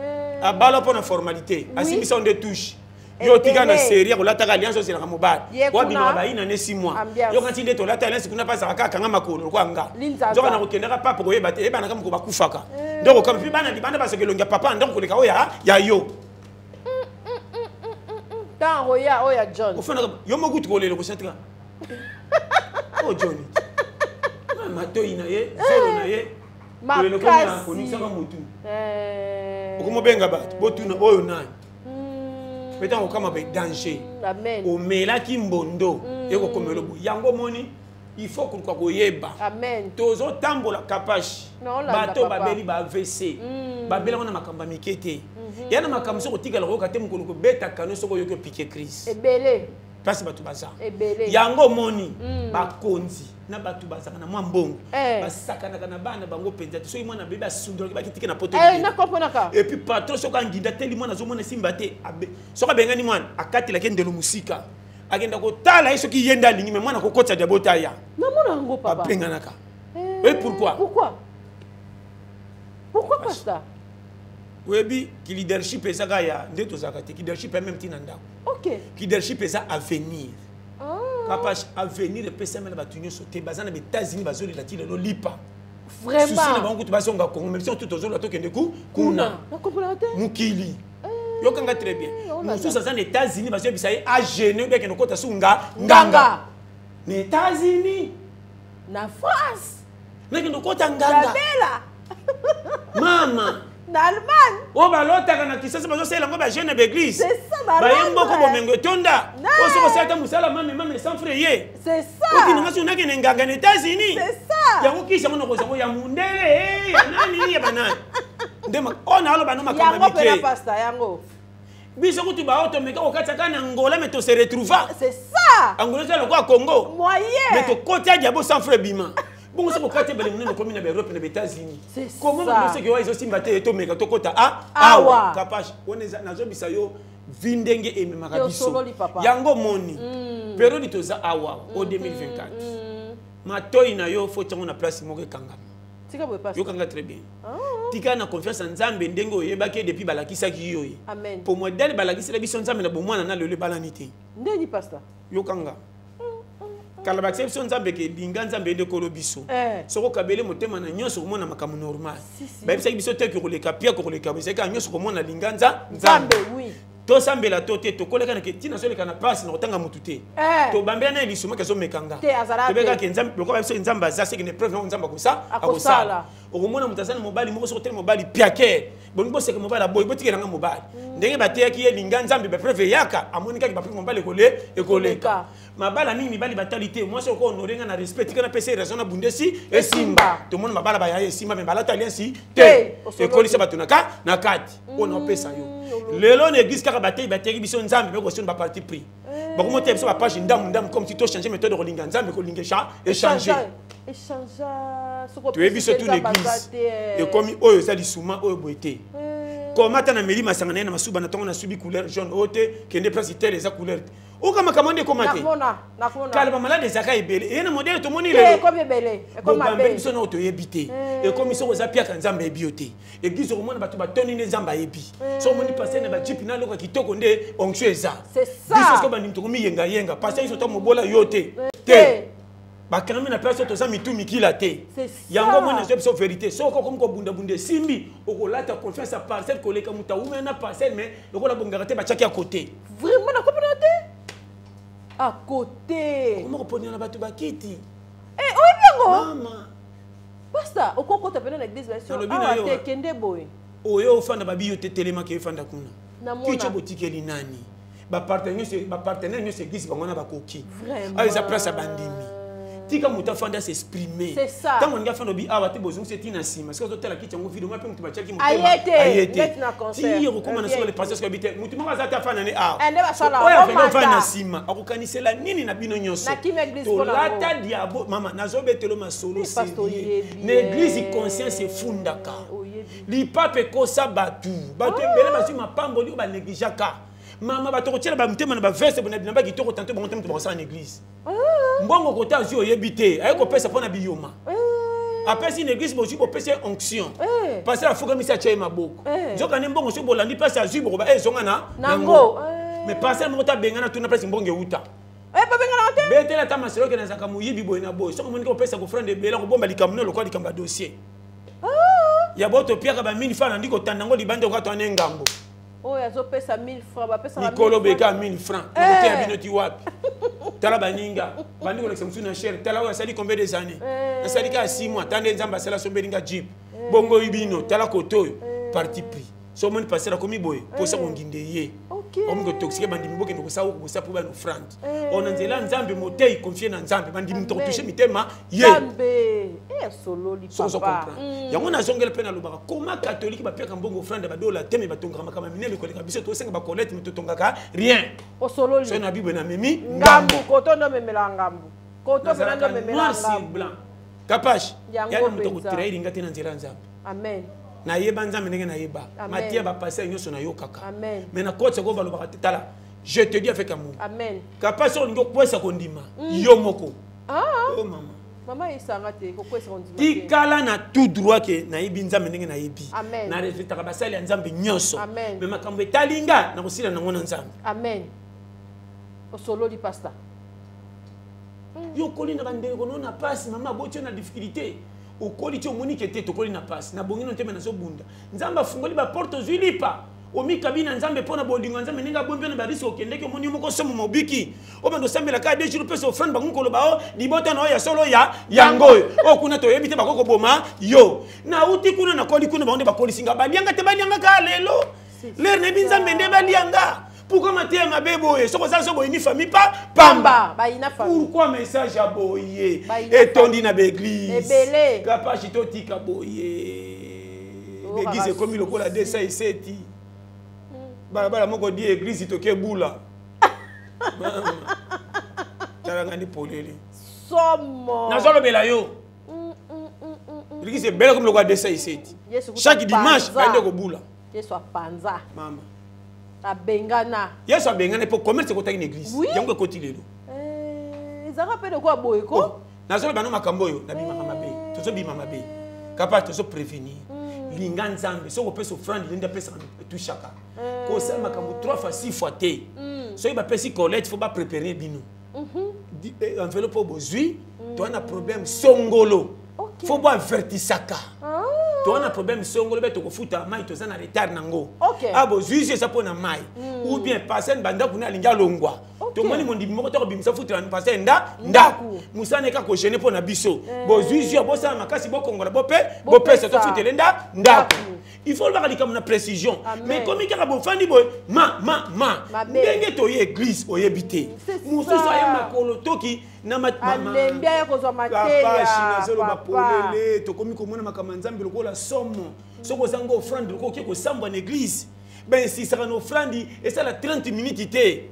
a balo pour la formalité asimisa on de touche yo tika na série ko lataka alliance c'est la mobile wa bino ba ina ne 6 mois yo quand inde to lata alliance kuna pas saka kanga makolo ko anga jo kana ko kendaka papa ko yeba te eba na kamko bakufaka donc comme fi bana libanda parce que longa papa ndako ko leka oya ya yo ta oya John o fana yo mo gutu ko lelo ko setra oh Johnny mama to ina ye zero na ye makasi ko ni saka mutu okomo benga ba botuna oyo nani peta ko kama be danger amen o melaki mbondo eko komelo bo yango moni il faut ko koyeba amen tozo tambola kapashi bato babeli ba AVC babela na makamba mikete yana makambo soko tikala ko kate mukolo ko beta kano soko yoko piquer crise ebele place bato baza ebele yango moni bakonzi na bato bazaka na mwa mbongo basakana kana bana bango penza so imwana bebe asundolo bakitike na poto na komponaka et puis patron soka nginda teli mwana zo mwana simba te soka bengani mwana akatila kendelo musika agenda ko tala iso ki yenda lingi mais mwana ko kotsa diabota ya na mona ngo papa apenganaka et pourquoi pasteur webi ki leadership ezaka ya ndeto zakate ki leadership même tinanda OK ki leadership eza avenir papa avenir de PSM na batunyo sote bazana be États-Unis bazoli la tile no lipa vraiment souci na bango to basonga Congo même si on tout ozolo to kende ku kuna na comprendre mukili yokanga très bien mususu za na États-Unis bazyo bisaye a gêner be kende kota sunga nganga na États-Unis na France na kende kota nganga mama na Allemagne o balota kana kisasa bazo sela ngo ba jeune d'église c'est ça ba yembo ko bomengo tonda o so ko sata musala mame sans frère c'est ça o kini ngaso nake nganga na États-Unis c'est ça yango kisha ngono ko zango ya mundele ya nani ya banani ndema ona alo bano makamba mike yango pasta yango biso kutu ba auto meka ko kataka na Angola mais to se retrouva c'est ça Angola c'est le quoi Congo moyen mais to kota diabo sans frère bima bon c'est pourquoi tu es venu comme une Europe et les États-Unis comment on sait que ouais ils aussi mbaté to meka to kota awa capable on est na zo bisayo vindenge et makabiso yango moni période to za awa au 2024 matoi na yo faut tanga na place mo kanga tika boye passe yo kanga très bien tika na confiance en Nzambe ndenge oyebaki depuis balakisa ki yo amen pour modèle balakisa la biso Nzambe na bomwana na lelo balanité ndeni pasteur yo kanga kala bakse biso nzambe ke linga nzambe ende kolo biso soko kabele motema na nyonso komona makamu normal ba bisa biso te ko koleka pia ko koleka mais ka nyonso komona linga nzambe oui to sambela to te to koleka na ke tina soleka na passe na kotanga mutu te to bambela na lisuma ke zo mekanga to beka ke nzambe lokwa biso nzamba za c'est que ne preuve nzamba kosa akosala okomona mutazana mobali moko soko te mobali piake bon bo c'est que mobali boy botikela nga mobali ndenge bateki ye linga nzambe ba preuve yaka amonika ki ba preuve mobali ekoleka mabala mingi mibali batalité moi soko honorenga na respect kana pese raison na bundesi esimba to mona mabala ba ya esimba me balata aliansi te ekolisa batunaka na kati ona pesa yo lelo na église kaka bateki bateki biso nzambe be ko sona ba parti pris bakomo te biso ba page ndam comme si to changer méthode de linga nzambe ko linga échanger tu es biso toute l'église et comme oyo ça dit souma oyo boité comment ta na meli masangana na masuba na tongo na subi couleur jaune ote kende place telle eza couleur o kama kamande komate nakona kalba malade zaka ebele ena modèle to moni lelo comme ebele comme mabe biso na oto yebité et comme iso za pia kanzamba ebioté église ko mona batu batoni ne nzamba ebi so moni passer na ba chip na loko kitoko nde onction eza c'est ça biso ko bandi to komi yenga passer iso to mobola yote te bakanami na place toza mitu mikila te yango mona zo vérité soko comme ko bunda bunda simbi okolata confiance à parcelle koleka muta ou na parcelle mais lokola bongara te bachaki à côté vraiment na communauté à côté comment reponya na batu bakiti oyengo mama basta okoko ta pena na église la sur te kende boy oyo ofanda babiyo te telema ke ofanda kuna kicho botikeli nani ba partenaire nyose église bangona bakoki ay za place bandimi tika muta fanda s'exprimer c'est ça tant on nga fanda bi awa te bozungu c'est tina sima parce que totela kicha ngo video mape mutu bachaki mutu ayete na concert tiro comment na sur les pasteurs que bité mutu mwa za ta fana ne a ende ba sala o ma fana sima akukanisela nini na bino nyonso na kim église ko la ta diabo mama nazo betelo masolo c'est l'église conscience efundaka li pape ko sabatu batu bele basi mapambo li ba neglijaka mama batokotela ba mutema na ba verse bona bina ba kitoko tanto ba mutema to en église mbongo kota azio yebité ayeko pesa pona biyoma apesi une église bosi bo pesa onction passer la fuga misa chai maboko nzoka ne mbongo so bolandi pesa azui bo ba ezonga na nango mais passer mo ta bengana tuna pesa mbongo euta pa bengana te betela ta maselo ke na zaka muyibi boy na boy so ko moniko pesa ko frande bela ko bomba likamno lokwa likamba dossier ya boto piaka ba 1000 francs ndiko tandango libande ko to ngambo oh yazo pesa 1000 francs ba pesa Nicolo beka 1000 francs na te binoti wapi tala baninga bandiko l'exemple na cher tala wa sali combien des années na sali ka 6 mois tande nzamba sala sombelinga jeep bongo ibino tala kotoyo parti pris so mon passer la komi boy pour ça nginde ye on go toxique bandimi boke ndoko sawo ko sa pour ba no franc on nzela nzambe motei confier na nzambe bandimi to toucher mitema ye nzambe solo li papa yango na zongela pena lobaka comment catholique ba peka mbongo franc de ba dola teme ba tongama kama minele ko biso to senga ba colette mito tongaka rien o solo li so na bible na memi ngambu koto ndo memela ngambu koto ndo memela ngambu blanc capache yango mito ko trahir ngati na nzela nzambe amen na yeba nzambe ndenge na yeba matia ba passer nyonso na yo kaka mais na kote ko balobaka tala je te dis avec amour amen capache on ngo kwesa kondima yo moko oh mama isanga te ko kwesa kondima tikala na tout droit ke na yebi nzambe ndenge na yebi na respectaka basali ya nzambe nyonso mais makambo etalinga na kosila nango na nzambe amen osolo di pasta yo koli na bandeko kono na passe mama botio na difficulté okoli ti omoni ke te tokoli na passe na bongino te na zobunda nzambe afungoli ba porte zuilipa omi kabina nzambe pona bolingo nzambe ninga bombe na barisi okendeke omoni moko somo mobiki obando sambela ka 2 jours pesa offrande bango koloba o libota na ya solo ya yango o kuna to yebite bakoko boma yo na uti kuna na koli kuna baonde bakoli singa balianga te balianga ka lelo ler ne binzambe nde balianga pourquoi maté ma beboye soko ça so ni famille pas pamba ba ina famille pourquoi message à boye et tondi na l'église ebele capacité tika boye l'église comme il ko la desa iseti bala moko di église to ke bula tala ngani polele somo na zolo bela yo l'église belle comme le ko desa iseti chaque dimanche bande ko bula yesu apanza mama abengana yesu abengana pour commerce ko tagi l'église yango ko tilelo ezaka pe de ko boye ko na zolo bano makambo yo na bima mabe tozo bima mabe capable tozo prévenir linga nzambe soko pesa offrande linda pesa tout chaka ko sala makambo 3 fois 6 fois te so iba pesi collecte faut ba préparer bino enveloppe pour bozui, tu as un problème songolo. Faut pas vertisaka. Tu as un problème songolo, tu as foutu mai, tu as un retard nango. Ah bozui c'est ça pour na mai. Ou bien passer une banda pour na linga longwa. Tu moni mon dit mo to bimisa foutu na passer nda. Musa ne ka ko gêner pour na biso. Bozui je bo ça makasi bo kongola bo pe ça to foutu nda. Il faut le voir comme une précision. Mais comme il y a un fan, ma. Ndenge to ye église o yebité. Musu so ya makoloto ki na mama. Ndembia ko zo mateya. Papa shina ba polele to komi komona makamanzambi lokola somo. Soko zango offrande ko ki ko samba na église. Ben si ça na offrande et ça la 30 minutes ité.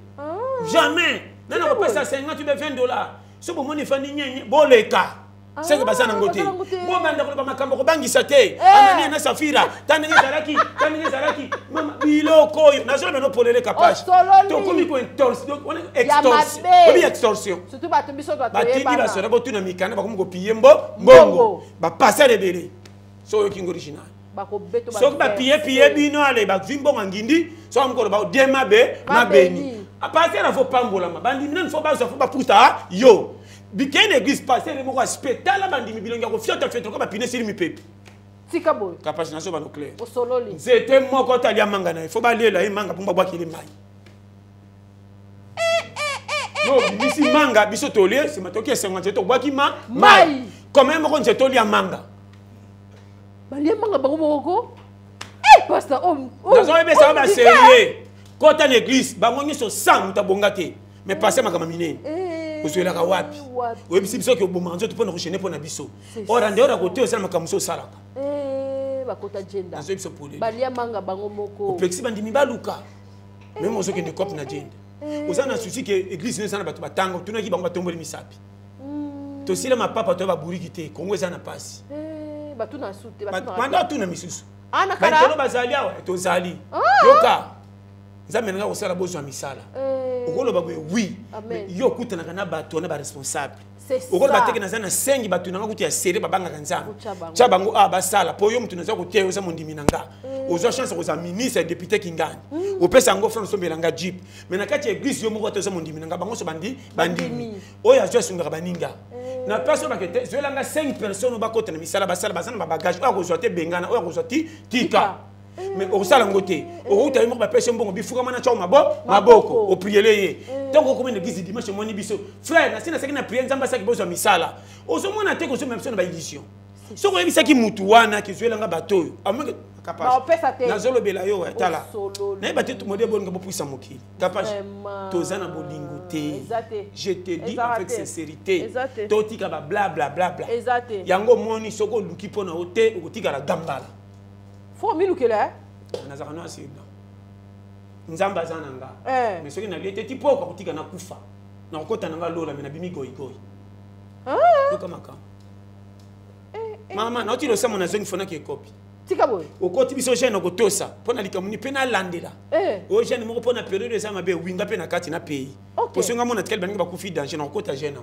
Jamais. Nana ko pesa 50 $20. Soko moni fani nyenye boleka. C'est que ça n'a goûté. Bon, ben, on va m'accorder bangi saté. Anani na safira. Tani zaraki. Mama, biloko. Na zone no polele capage. To komi ko extorsion. Extorsion. Surtout ba tumbiso doit ba tiki ba sora bo tuna mikana ba komi ko piye mbongo. Ba passer de délai. So yo king original. Ba ko beto ba. So ba piye bino ale ba vimbo ngindi. So am ko ba dema be mabeni. A passer na fo pambola ma. Bandi mina fo ba so fo ba puta yo. Bikene église passée les mots spectacle la bandi bilonga ko fiota fait ko ba piner sur mi pepe tika boy capacité ba no clair o sololi c'était moi ko talia manga na il faut ba lela i manga pumba bwa kili mai no bisi manga biso tolie c'est matoki 50 to bwa ki mai quand même ko nje tolia manga balie manga ba ko pasteur dans un bébé ça va sérieux ko ta l'église ba ngoni so 100 mutabonga te mais passer makama minene ozoela ka wapi oyebisi biso ke obomanzo to pona koshene pona biso ora nde ora kote osala makamuso osalaka bakota jenda nazo biso pole balia manga bango moko opexi bandimi baluka même ozokende cope na jenda oza na souci ke église ne sana bato batango tunaki bango batomboli misapi tosila mapapa to baburiki te kongo eza na pasi batu na sute banda tuna misusu ana kara bantelo bazali awa tozali yoka nzambe nanga kosala bozwa misala okoloba boye oui yo kutanaka na bato na ba responsable okoloba teke na zana sengi bato nanga kuti ya sere babanga nzambe tya bango basala po yo mutu naza koteya oza mondimi nanga ozwa chance koza ministre député kingani opesa yango frère sombelanga jeep mais na kati ya église yo moko oza mondimi nanga bango so bandimi oyo azwa asungaka baninga na place bakete zoelanga 5 personnes bakota na misala basala bazana ba bagage oyo akozwa te bengana oyo akozwa tika mais au salon côté au route il m'a pêché bon bifuka mana cha maboko au prier les donc comme une église dimanche moni biso frère na sina sekina prier nzamba saki bozo misala ozo mona te ko so même na ba édition so ko yebisa ki mutu wana ki zuelanga bato amonga capable na zolo bela yo tala na ba te modé bon ngabo puisa mokili capable tozana bolingo te je te dis avec sincérité totika ba bla bla bla bla yango moni soko luki pona ote okotika la gambala faut milukela nazaka no asida nzamba zananga mais soki na liete tipo ko kutika na kufa na kokota nanga lola mais na bimi goyi to kama ka mama na otilo samo na zongi fona ke copy tika boy okoti biso jeune okotosa pona likamuni pena landela o jeune moko pona période za mabe winga pena kati na pays po songa mona tel baninga bakufi danger na kokota jeune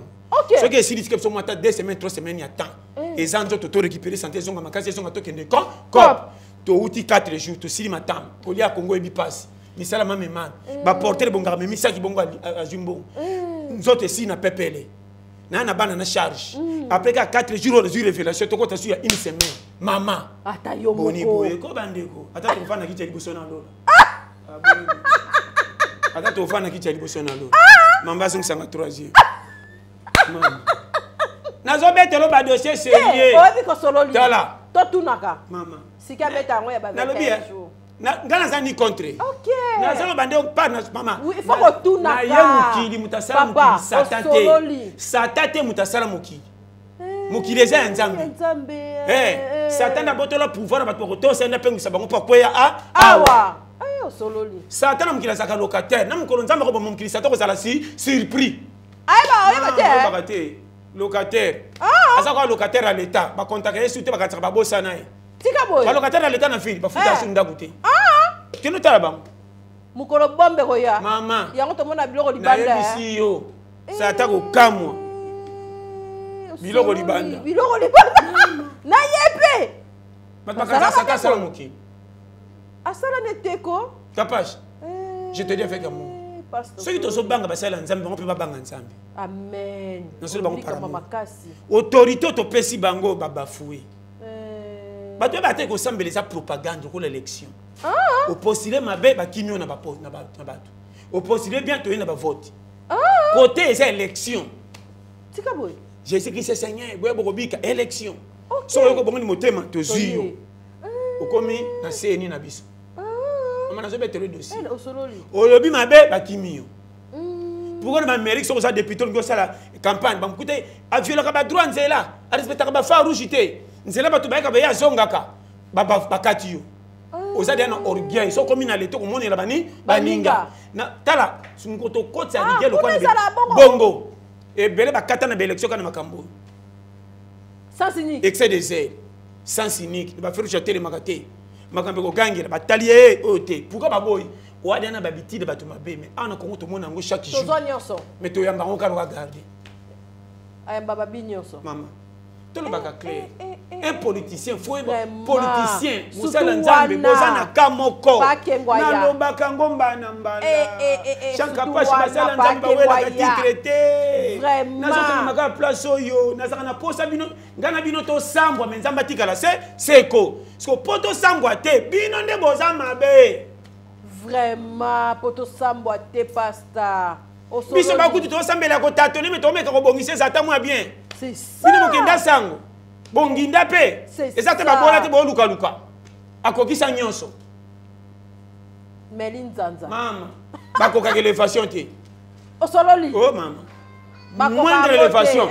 soki esili tikep so mata 2 semaines 3 semaines ya temps et zanzo to récupérer santé zonga makasi zonga to kende cop to uti 4 jours to sili matam kolia Congo ebi passe misala mame man ba porter bonga me misaki bongo a jumbo nzote si na pepele na bana na charge après 4 jours de révélation to kota sur une semaine mama ata yo boni boye ko bandeko ata to fana kicha liboso na lola ata to fana kicha liboso na lola mamba zong sanga 3e mama nazo betelo ba dossier sérieux obi ko sololi tala to tunaka mama sika beta ngo ya ba 21 jours ngana zani contre OK na zalo bande pa na mama il faut ko tunaka na yemukili mutasala mukili satate mutasala mukili mukili eza nzambe satan na botola pouvoir ba to to senda pengisa bango pa kweya awa ayo sololi satan na mukili saka locataire na mukolo nzambe ko ba mukili satan ko sala surpris ayba te locataire asa ko locataire à l'état ba contacter yesu te ba katsa ba bossa na ye tika boy ba locataire à l'état na fili ba futa su ndaku te kino tala ba mukolo bombe ko ya mama yango to mona biloko libanda na bisi yo sata ko kamwa biloko libanda na yepe ba sata sala moki asala neteko capage je te dis avec amour pasteur. Ceux qui sont banga basala nzambe on peut pas banga nzambe. Amen. Non c'est bango par makasi. Autorité to pesi bango babafoué. Bato ba te ko sambela sa propagande pour l'élection. Au postuler mabe ba kimio na ba bato. Au postuler bien to na ba vote. Côté ces élections. Tika boy. Jésus-Christ est Seigneur, boye bokobika élection. So yoko bongo ni motema to zio. Okomi na seni na biso. Mama na zo betelo dossier. Olobi mabe ba kimio. Pourquoi ma mairie sont ça député ngo sala campagne ba mukute a viola ka ba droit nzela, a respecta ka ba fa rouge nzela ba to ba ka ba ya zongaka ba bakati yo. Oza dena orgueil so komi na leto ko monela bani baninga. Na tala sungoto kotsa rigelo kwa bongo. Et belé ba katana ba élection kana makambo. Sans cynique. Excès de zèle, sans cynique, ba faire jeter les magaté. Makambo ko gangela ba talier oté. Pourquoi ba boy? Wa dena ba bitide ba to mabe mais ana ko to mona ngo chaque jour. Mais to yamba ngo ka regarder. Ayamba ba binyonso. Maman. Tout le bac clair. Un politicien, faut un politicien. Moussala Nzambe, Bozana Kamoko. Na lobaka ngomba na mbala. Chanka pashi basala Nzambe wela ka titrete. Vraiment. Na zota na maka place oyo, na zaka na posa bino, ngana bino to sambwa mais Nzamba tikala seko. Sko poto sambwa te, bino nde boza mabe. Vraiment, poto sambwa te pasta. Biso ba kuti to sambela ko tatone mais to meka ko bongise za ta moi bien. C'est ça. Bino mokenda sango. Bonginda pe. Ezate ba bola te bo luka luka. Akokisa nyonso. Melin Zanza. Mama. Bakoka élévation te. Osololi. Oh mama. Moindre élévation.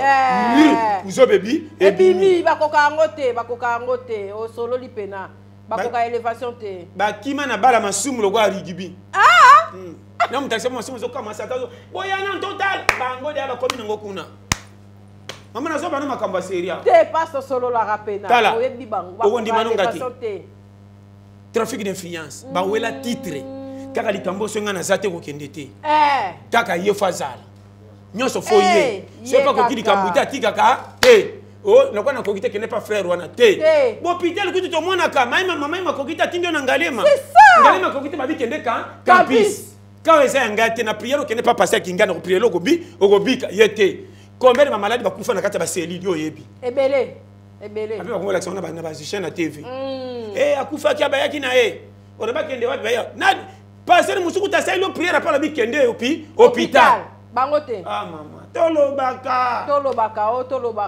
Uzo baby et bimi bakoka ngote osololi pena. Bakoka élévation te. Ba kima na bala masumu lo kwa rigibi. Na mutakisa masumu zo kama satazo. Boyana total bango de ba komi ngo kuna. Mama na zoba na makambo seria. Te passe solo la rapena. Oyebi bango. Owondi manongati. Trafic d'influence. Ba wela titre. Kaka likambo songa na zate ko kendete. Kaka ye fazala. Nyonso foye. C'est pas ko kili kambuta tikaka. Te. Oh, na kwa na kokita kene pas frère wana te. Bo pitel kutu to mona ka mama kokita tindo na ngalema. C'est ça. Ngalema kokita ba bikende ka campus. Quand eza ngate na prière kene pas passer kinga na prière okobika yete. Combien de malades bakufa na kati ba selili oyebi. Ebele. Après on va l'action na ba chaîne na TV. Akufa ki abayaki na on ba kende wapi ba na passer musuku ta sailo prière pas la bikende hôpital. Bangote. Ah maman. Tolobaka.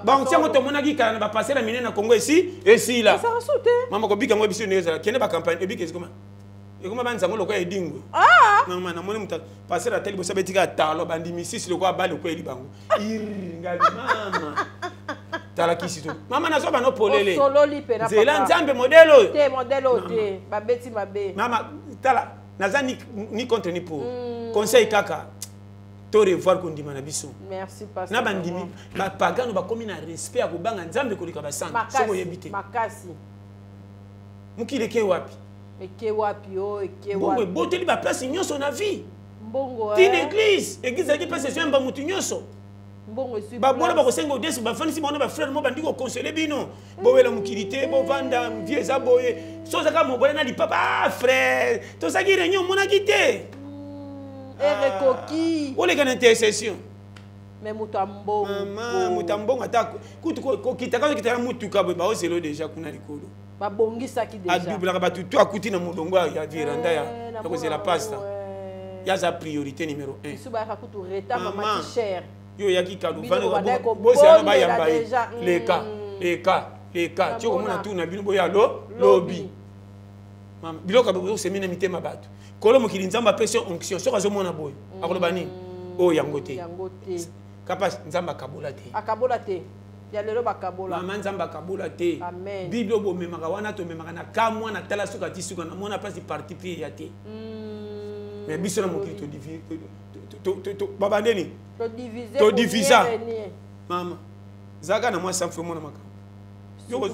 Bon tiens moto monaki kana ba passer la mine na Congo ici et si là. Ça rasoute. Maman ko bika mo biso neza kende ba campagne e bika comment? Et comment banza mo lokwa edingo. Maman na moni muta passer la télé bo sabetika talo bandi misisi lokwa bali ko elibango. Ngali mama. Tala kisito. Mama na soba no polele. Sololi pena. Zela Nzambe modelo. Te modelo te. Ba beti mabe. Mama tala naza ni contre ni pour. Conseil kaka. To revoir kondima na biso. Merci pasteur. Na bandimi ba pagano ba komi na respect ya kobanga Nzambe kolika ba sante. Soko yebite. Makasi. Mukile ke wapi? Eke wapi o eke wapi. Bongo boteli ba place nyonso na vie. Bongo Ti l'église, église qui passe sur mba mutu nyonso. Bongo suis. Ba bona ba ko sengo desu ba fanisi ba ba frère mo bandi ko consoler bino. Bo wela mukilité bo vanda vie za boye. So za ka mo bona li papa frère. To sa ki réunion mona kité. Coquille. Où les gars d'intercession? Mais Moutambo. Maman, Moutambo attaque. Kutu ko kita ka kita mutu ka ba oselo déjà kuna likolo. Ba bongisa ki déjà. A double ka ba tu akuti na mulongo ya viranda ya. Ko c'est la pasta. Ya sa priorité numéro 1. Isu ba ka kutu reta mama ti cher. Yo yaki ka do vana bo c'est na ba yamba les cas. Tu komona tout na bino boya lobby. Mam biloko ba se mina mitema bato. Kolo mokili Nzamba pression onction so kazo mona boy akoloba nini o yangote kapasi Nzamba kabola te ya lelo bakabola mama Nzamba kabola te bible bo memaka wana to memaka na kamwa na tala suka ti suka na mona place parti pris ya te mais biso na mokili to baba ndeni to diviser mama zaka na moi sans fois mona makam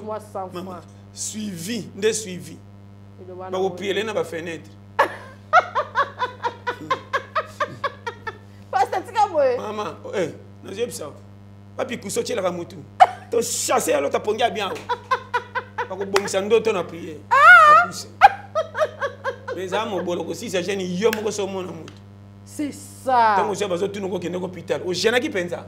moi sans fois suivi ba ko prier na ba fenêtre. Maman, nous sommes ça. Papi Koussotier la Ramutu. Tu as chassé à l'autre, tu as pongué bien. Pas que bon sang d'autres a prié. Mais ça, mon bolo aussi, c'est gêné. Yo, mon gosse, mon amour. C'est ça. Tant que je vais tout à l'hôpital. Au Géna qui pense ça.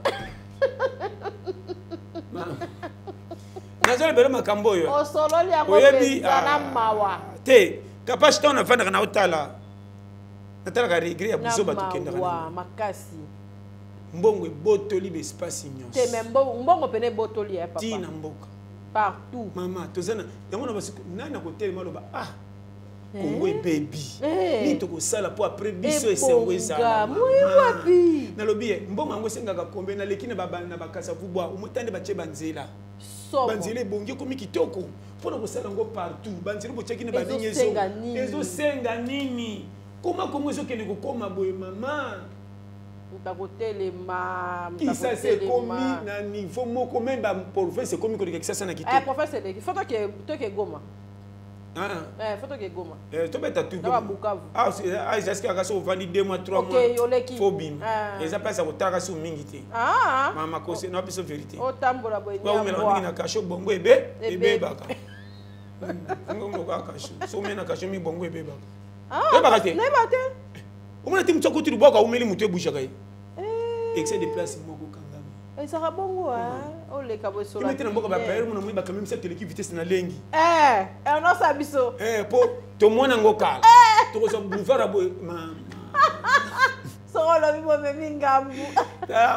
Nazala belo makambo yo. O solo li yango pezana mawa. Te, kapasi ta on a fandaka na otala. Natala ka regret ya buzo batu kenda kana. Wa makasi. Mbongo botoli be espace nyonso. Te même mbongo pene botoli papa. Tina mboka. Partout. Mama, tozana yango na basiku nana ko telema loba Congo baby. Ni to ko sala po après biso esengo ezala. Moi wapi. Na lobi mbongo yango sengaka kombe na lekine babana na bakasa vubwa umutande bache banzela. Banzela bongi komi kitoko. Pona ko sala ngo partout. Banzela bocheki ne badinye zo. Ezo senga nini? Comment Congo ezo kene ko koma boye mama? Qui ça c'est commis na niveau moko même ba professeur commis ko quelque ça na kité. Professeur de faut que Goma. Faut que Goma. To beta tout. Est-ce que akaso vandi 2 mois 3 mois. Faut bim. Et ça passe à otaka su mingité. Mama ko c'est no piso vérité. O tambola boy. Ba umela na kasho bongo ebe baka. Ngo ka kasho. So mena kasho mi bongo ebe baka. Eba kate. Neba te. Omona timu tsoko tiri boka umeli mutu ebushaka kai. Excès de place moko kangami. Ça va bongo o le kabo solo. Imete na mboka ba payer mona mwiba quand même ça télé qui vitesse na lengi. On a sabiso. Po to mona ngokala. To ko so boulevard abo Solo bibo memi ngambu.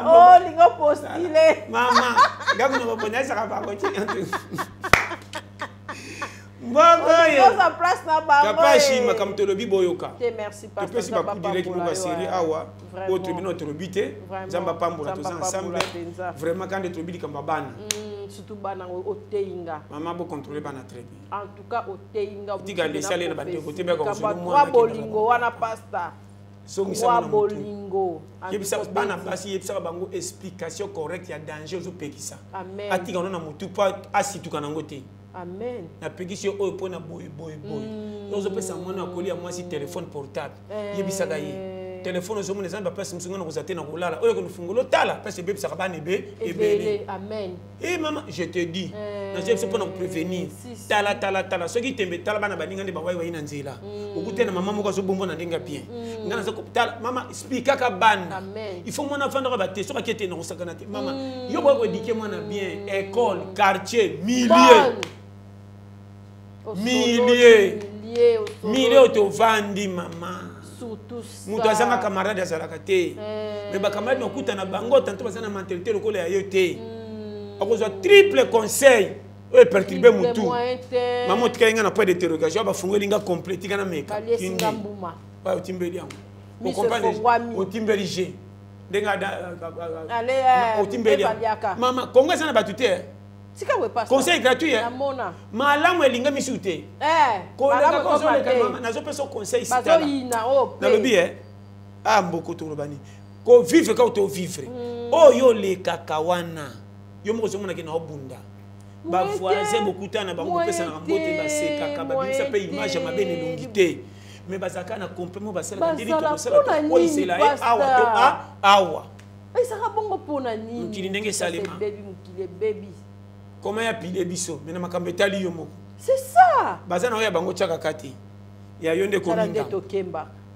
Oh lingo postile. Mama, ngamu na bonya sa ka ba ko chi. Mbongo yo. Sa place na bango. Kapashi makamtolobi boyoka. Te merci pas. Tu peux si pas direct pour la série awa. Autre bino trobité. Zamba pambola tous ensemble. Vraiment quand de trobiti kamba bana. Surtout bana o teinga. Maman bo contrôler bana très bien. En tout cas o teinga. Tika les salé na bande côté ba ko so moi. Bolingo wana pasta. Wa bolingo. Yebisa bana place yebisa bango explication correcte ya danger zo pekisa. Amen. Atika on na mutu pa asitu kana ngote. Amen. Na pekisi oyo pona boy. Ozo pesa mwana akoli ya mwasi téléphone portable. Yebisa ga ye. Téléphone zo mona zamba pesa msunga na kozate na kolala. Oyo ko nfungulo tala pesa bebe saka bana ebele. Amen. Maman, je te dis. Na je pas nous prévenir. Tala. Ce qui tembe tala bana baninga ndi bawai waina nzela. Okutena mama moko zo bombo na ndenga bien. Ngana zo tala mama explique ka bana. Amen. Il faut mona vendre ba te so ba kete na kosakana te. Mama, yo ko éduquer mwana bien, école, quartier, milliers to vandi mama. Surtout ça. Mutu azanga camarade azalaka te. Mais ba camarade nokuta na bango tanto bazana mentalité lokola ya yo te. Akozwa triple conseil. Oye perturber mutu. Maman tika na point d'interrogation ba fungoli nga complète kana meka. Kinga mbuma. Ba otimbeli yango. Vous comprenez? Otimbeli je. Denga otimbeli. Mama Congo sana batute. Conseil gratuit. Malamu elinga misute. Malamu conseil mama nazo peso conseil sitala. Na lobi mboko to robani. Ko vivre ka to vivre. Yo le kakawana. Yo mo zo mona ke na obunda. Ba voisin bokutana bango pesa na mbote ba seka ka ba bisa pe image ya mabene longité. Mais bazaka na complètement ba sala ndiri to sala. O isela awa. Ça va bongo pona nini? Mukili ndenge salema. Baby. Comment ya pile biso mena makambe tali yo moko. C'est ça. Bazana oya bango chaka kati. Ya yonde ko minga.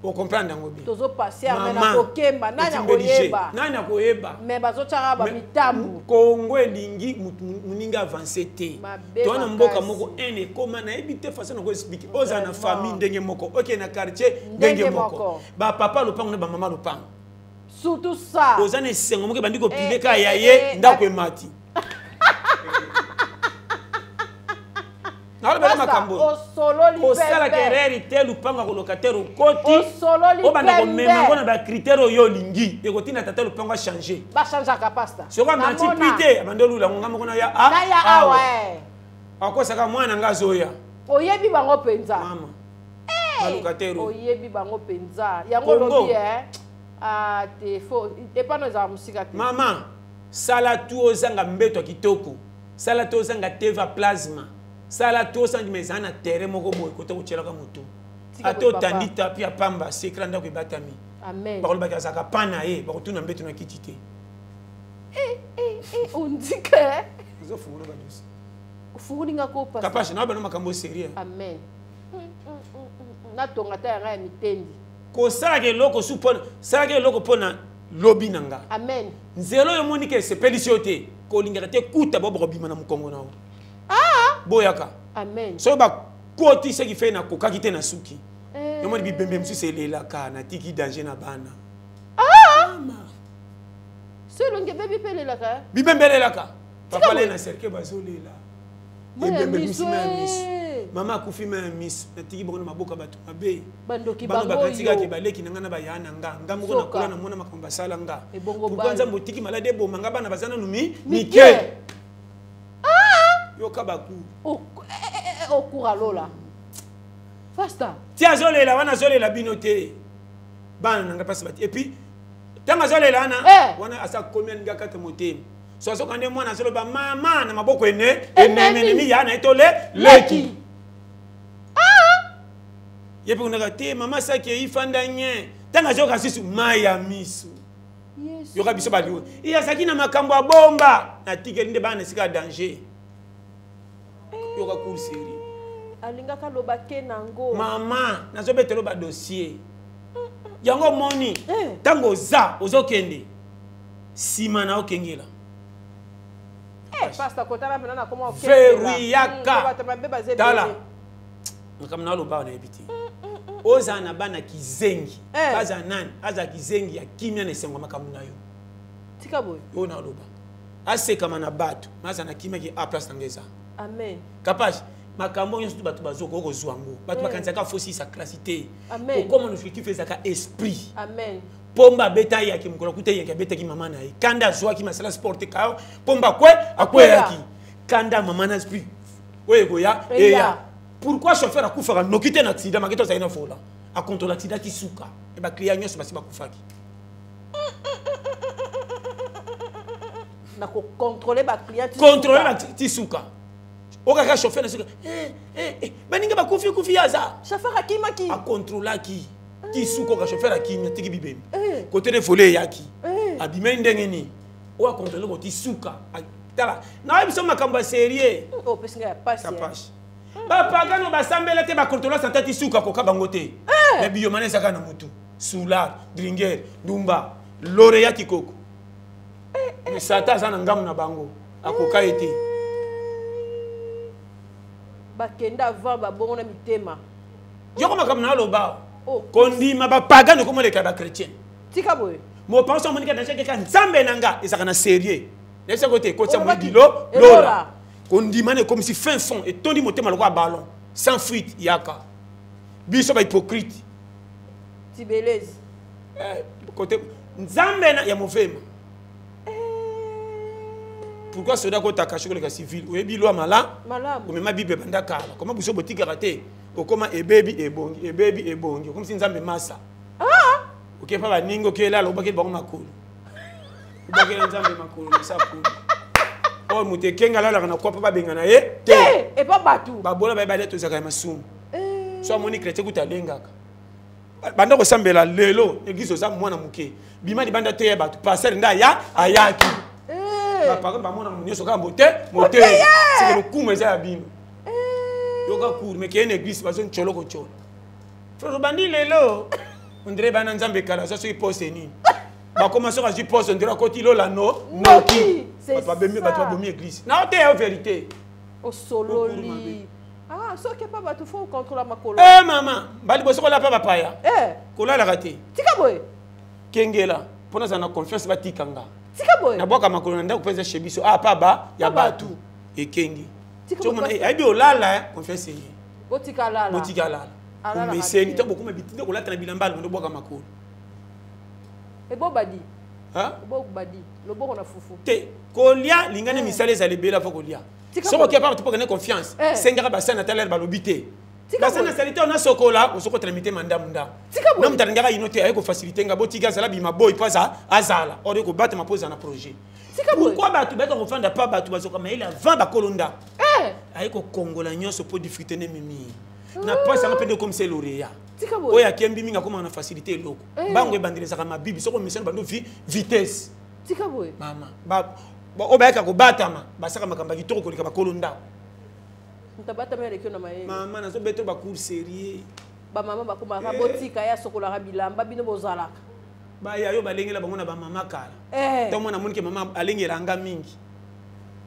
O comprendre ngo bi. Tozo passer amena ko kemba nanya koyeba. Nanya koyeba. Mais bazo chaka ba mitambu. Congo elingi muninga avancer te. To na mboka moko ene koma na ebite façon ko expliquer. Oza na famille ndenge moko. OK na quartier ndenge moko. Ba papa lopango na ba mama lopango. Surtout ça. Oza na sengo moko bandi ko pile ka yaye ndako emati. Osala kereri te lupanga ko locataire koti obana ko mema ngona ba critère yo lingi ekotina tata lupanga changer ba changer ka pasta soko manti pite abandolu la ngamba ngona ya akosaka mwana ngazoya oyebi bango penza mama ba locataire oyebi bango penza yango lobi te fo dépend za musika te mama sala tu ozanga mbeto kitoko sala tu ozanga teva plasma sala to sangi mezana terre moko boy kota kuchelaka mutu ato tandita pia pamba sekranda ko batami amen bakolo bakazaka pana ba kotuna mbeto na kitite on dit que zo fungula ba dos fungulinga ko pasa kapasha na bana makambo sérieux amen na tonga ta ya mitendi ko sala ke loko supona sala ke loko pona lobi nanga amen nzelo yo moni ke sepelisi te ko lingaka te kuta bo bima na mukongo na boyaka amen so ba koti ce qui fait na kokaki te na suki yo moni bibembe msusu elelaka na tiki danger na bana selonge bébé pelelaka bibembe elelaka papa le na cercle bazolela bibembe msusu mama akufi ma miss natiki bongo na maboka bato mabe bandoki bango bango bakatika ke baleki nanga na bayana nga moko na kola na mona makambo sala nga pourquoi nzambo tiki malade bo manga bana bazana numi mike yo kabaku o kura lola fasta ti azolela wana azolela bino te bana nanga pasi bati et puis tanga azolela wana wana asa combien nga kata motema so azokande mwana azoloba mama na maboko enemi yana etole leki yepe unaka te mama saki ifanda nye tanga joka sisu maya misu yoka biso baliwe iya saki na makambo bomba na tikeli nde bana sika danger yoka kursiri alinga ka loba ke nango mama nazobetelo ba dossier yango moni tango za ozokende sima na okengela pasta kotala mena na koma okengela veruyaka tala makamna loba na ebiti oza na bana kizengi baza nani aza kizengi ya kimia na esengo makambo na yo tika boy yo na loba asekama na bato maza na kimia ki a place ngeza amen kapage makambo nyonso bato bazoko kozwa ngo bato bakanzaka fosi sa classité amen okoma objectif ezaka esprit amen pomba beta yaki mukolo kute yaki beta ki mama na ye kanda zwa ki masala sport kayo pomba kwe akwe yaki kanda mama na esprit oye goya eya pourquoi chauffeur akufaka nokite na accident maketo za ina fola a contrôler l'accident qui suka e ba client nyonso basi bakufaki na ko contrôler ba client ti suka oka ka chauffeur na suka baninga bakufi yaza chauffeur akimaki a contrôler ki ti suka ka chauffeur akimya tiki bibembe côté de voler yaki abimeni ndenge ni o a contrôler ko ti suka tala na biso makambo sérieux o pesinga ya passe bapagano basambela te bakontrola santé ti suka koka bango te na biyomane ezaka na mutu sula dringer dumba lore ya kikoko sata aza na ngamu na bango akoka ye te bakenda avant babongo na mitema yoko makambo na aloba kondima bapagano komoleka bakretien tika boye mopanso amonika danger keka nzambe na nga ezaka na sérieux nayebisa kote ekotisa moyebilo lola kondimane comme si fin fond et tondi motema lokwa ballon sans fuite yaka biso ba hypocrite tibelezi côté nzambe na ya movema pourquoi soda ko takashi ko le civil oyebi loi mala malamu komema bible banda kala koma biso botika raté okoma ebebi ebongi comme si nzambe masa OK pa ba ningo kela lo bakeli bango makolo bakeli nzambe makolo sa kulu o mutekenga la na kopa babenga na ye te e pa batu babola ba bale to zaka masumu so amoni chrétien kutalengaka banda ko sambela lelo église za mwana muke bima di banda te batu passer nda ya ayaki ba par ba mona munyoso ka mote c'est le coup mais ça bino yoga cour mais qu'il y a une église bazon cholo ko cholo frère bandi lelo on dirait bana nzambe kala so so poste ni ba commencer à dire poste on dirait ko ti lo la noki ba bomi église na te en vérité o sololi so ke pa ba tu faut contrôler makolo maman bali boso ko la pa paya ko la raté tika boy kengela pona za na confiance ba tikanga tika boy na boka makolo nda ko pesa chebiso pa ba ya batu ekengi chomona aibi olala confiance yi botika lala mais c'est ni beaucoup mais bitinde ko la tana bilamba ndo boka makolo ebo badi ebo badi lobo na fufu te kolia lingane misale za lebela fo kolia soko ke pa tu pokene confiance sengaka basana taler balobité basana salite on a sokola o soko tramite mandamunda na mutangaka inote ayeko faciliter nga botika zala bima boy paza azala ode ko battre ma pose na projet pourquoi batu beka ko fanda pa batu bazoka mais il a 20 bakolonda ayeko kongola nyonso po difficulté ne mimi na pas ça peut comme c'est l'oreya oya kembi minga comment na faciliter loko bango ebandeleza ka mabibi soko mission bando vitesse tika boy mama ba obayaka ko batama basaka makamba kitoko kolika bakolonda ntabata mele kyo na maye mama nazo beto ba cours sérieux ba mama ba kuma botika ya sokola ka bilamba bino bozalaka ba ya yo balengela bango na ba mama kala to mona monike mama alengela anga mingi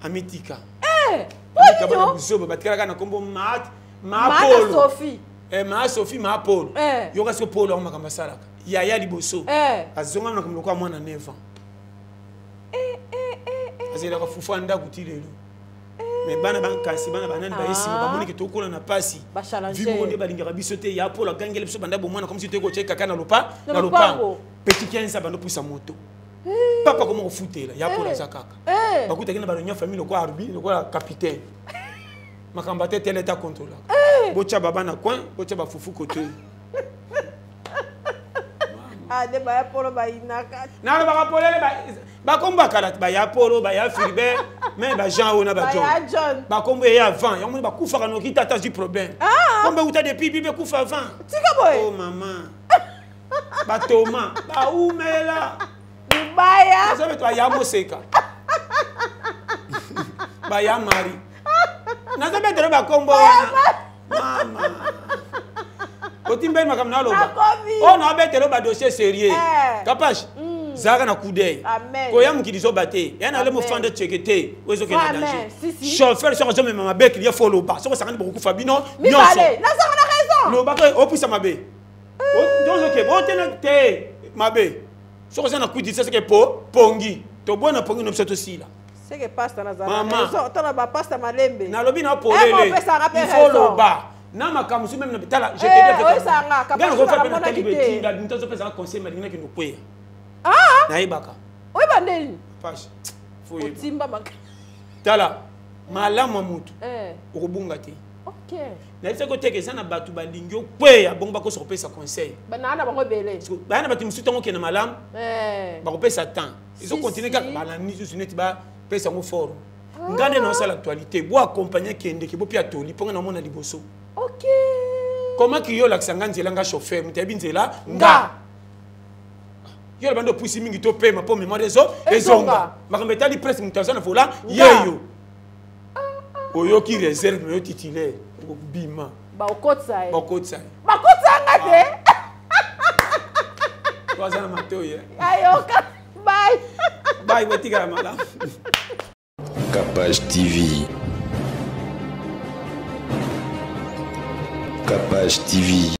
amitika kabana buso ba batikala kana kombo ma Polo Sophie ma Sophie ma Polo yo ka so Polo ma kamba salaka ya liboso azonga na kombo kwa mwana 9 ans azela ka fufu anda kutilelo mais bana bankasi bana banani baesi bamoniki tokola na pasi vivo nde balingaka biso te ya Polo gangele biso banda bomwana comme si teko cheka kana lopa na lopango petit 15 bando pusa moto papa comment on foutela ya Polo zakaka bakuta kina balo nya famille ko arbi ko capitaine makamba te tel état contrôle bocha baba na coin bocha ba fufu côté de ba ya Polo ba inaka na ba polele ba komba kala ba ya Polo ba ya Philbert mais ba Jean ona ba John ba kombo ya avant yango ba kufa kana ki tata du problème kombe uta depuis bibe kufa avant tika boy oh maman ba Thomas ba umela baya ça veut toi ya moseka ba ya mari na ça veut ba kombo mama otimbe makam na loba on a betelo ba dossier sérieux capage zaka na coup d'œil ko ya mukilizo baté ya na le mo fande chekete wezo ke na danger chauffeur so zo mema mabe qu'il y a follow ba so sakani beaucoup fabino nyonso na ça on a raison lo ba ko opisa mabe donc OK bon te mabe so ko na coup d'œil c'est que pongi to bona pongi no psato sila c'est que pasta na zana maman to na ba pasta malembe na lobi na polele il faut lo ba na makamusu même na bitala je te dis que ça nga capable na mona kiti nda ntozo pesa conseil malinga ki nokwe na ibaka oy bandeli passe faut timba mak tala malama mutu okubunga te OK na ifeko teke sana batu balingi okwe ya bongo bako sopesa conseil banana bango belé bana batu musu tongo kena malam bako pesa temps ils ont continué ka bana ni juste net ba pesa ngo fort ngande na sala actualité bo accompagner kende ki bo pia toli ponga na mona liboso OK comment ki yo la sanga nzela nga chauffeur mutabi nzela nga yo bando pusi mingi to pema po mémoire des autres ezonga makambeta li presse mutazana fola yeyo oyo ki réserve yo titulaire bima ba okotsa ngate wazana matoye ayoka bye wetika mala Capage TV. Capage TV.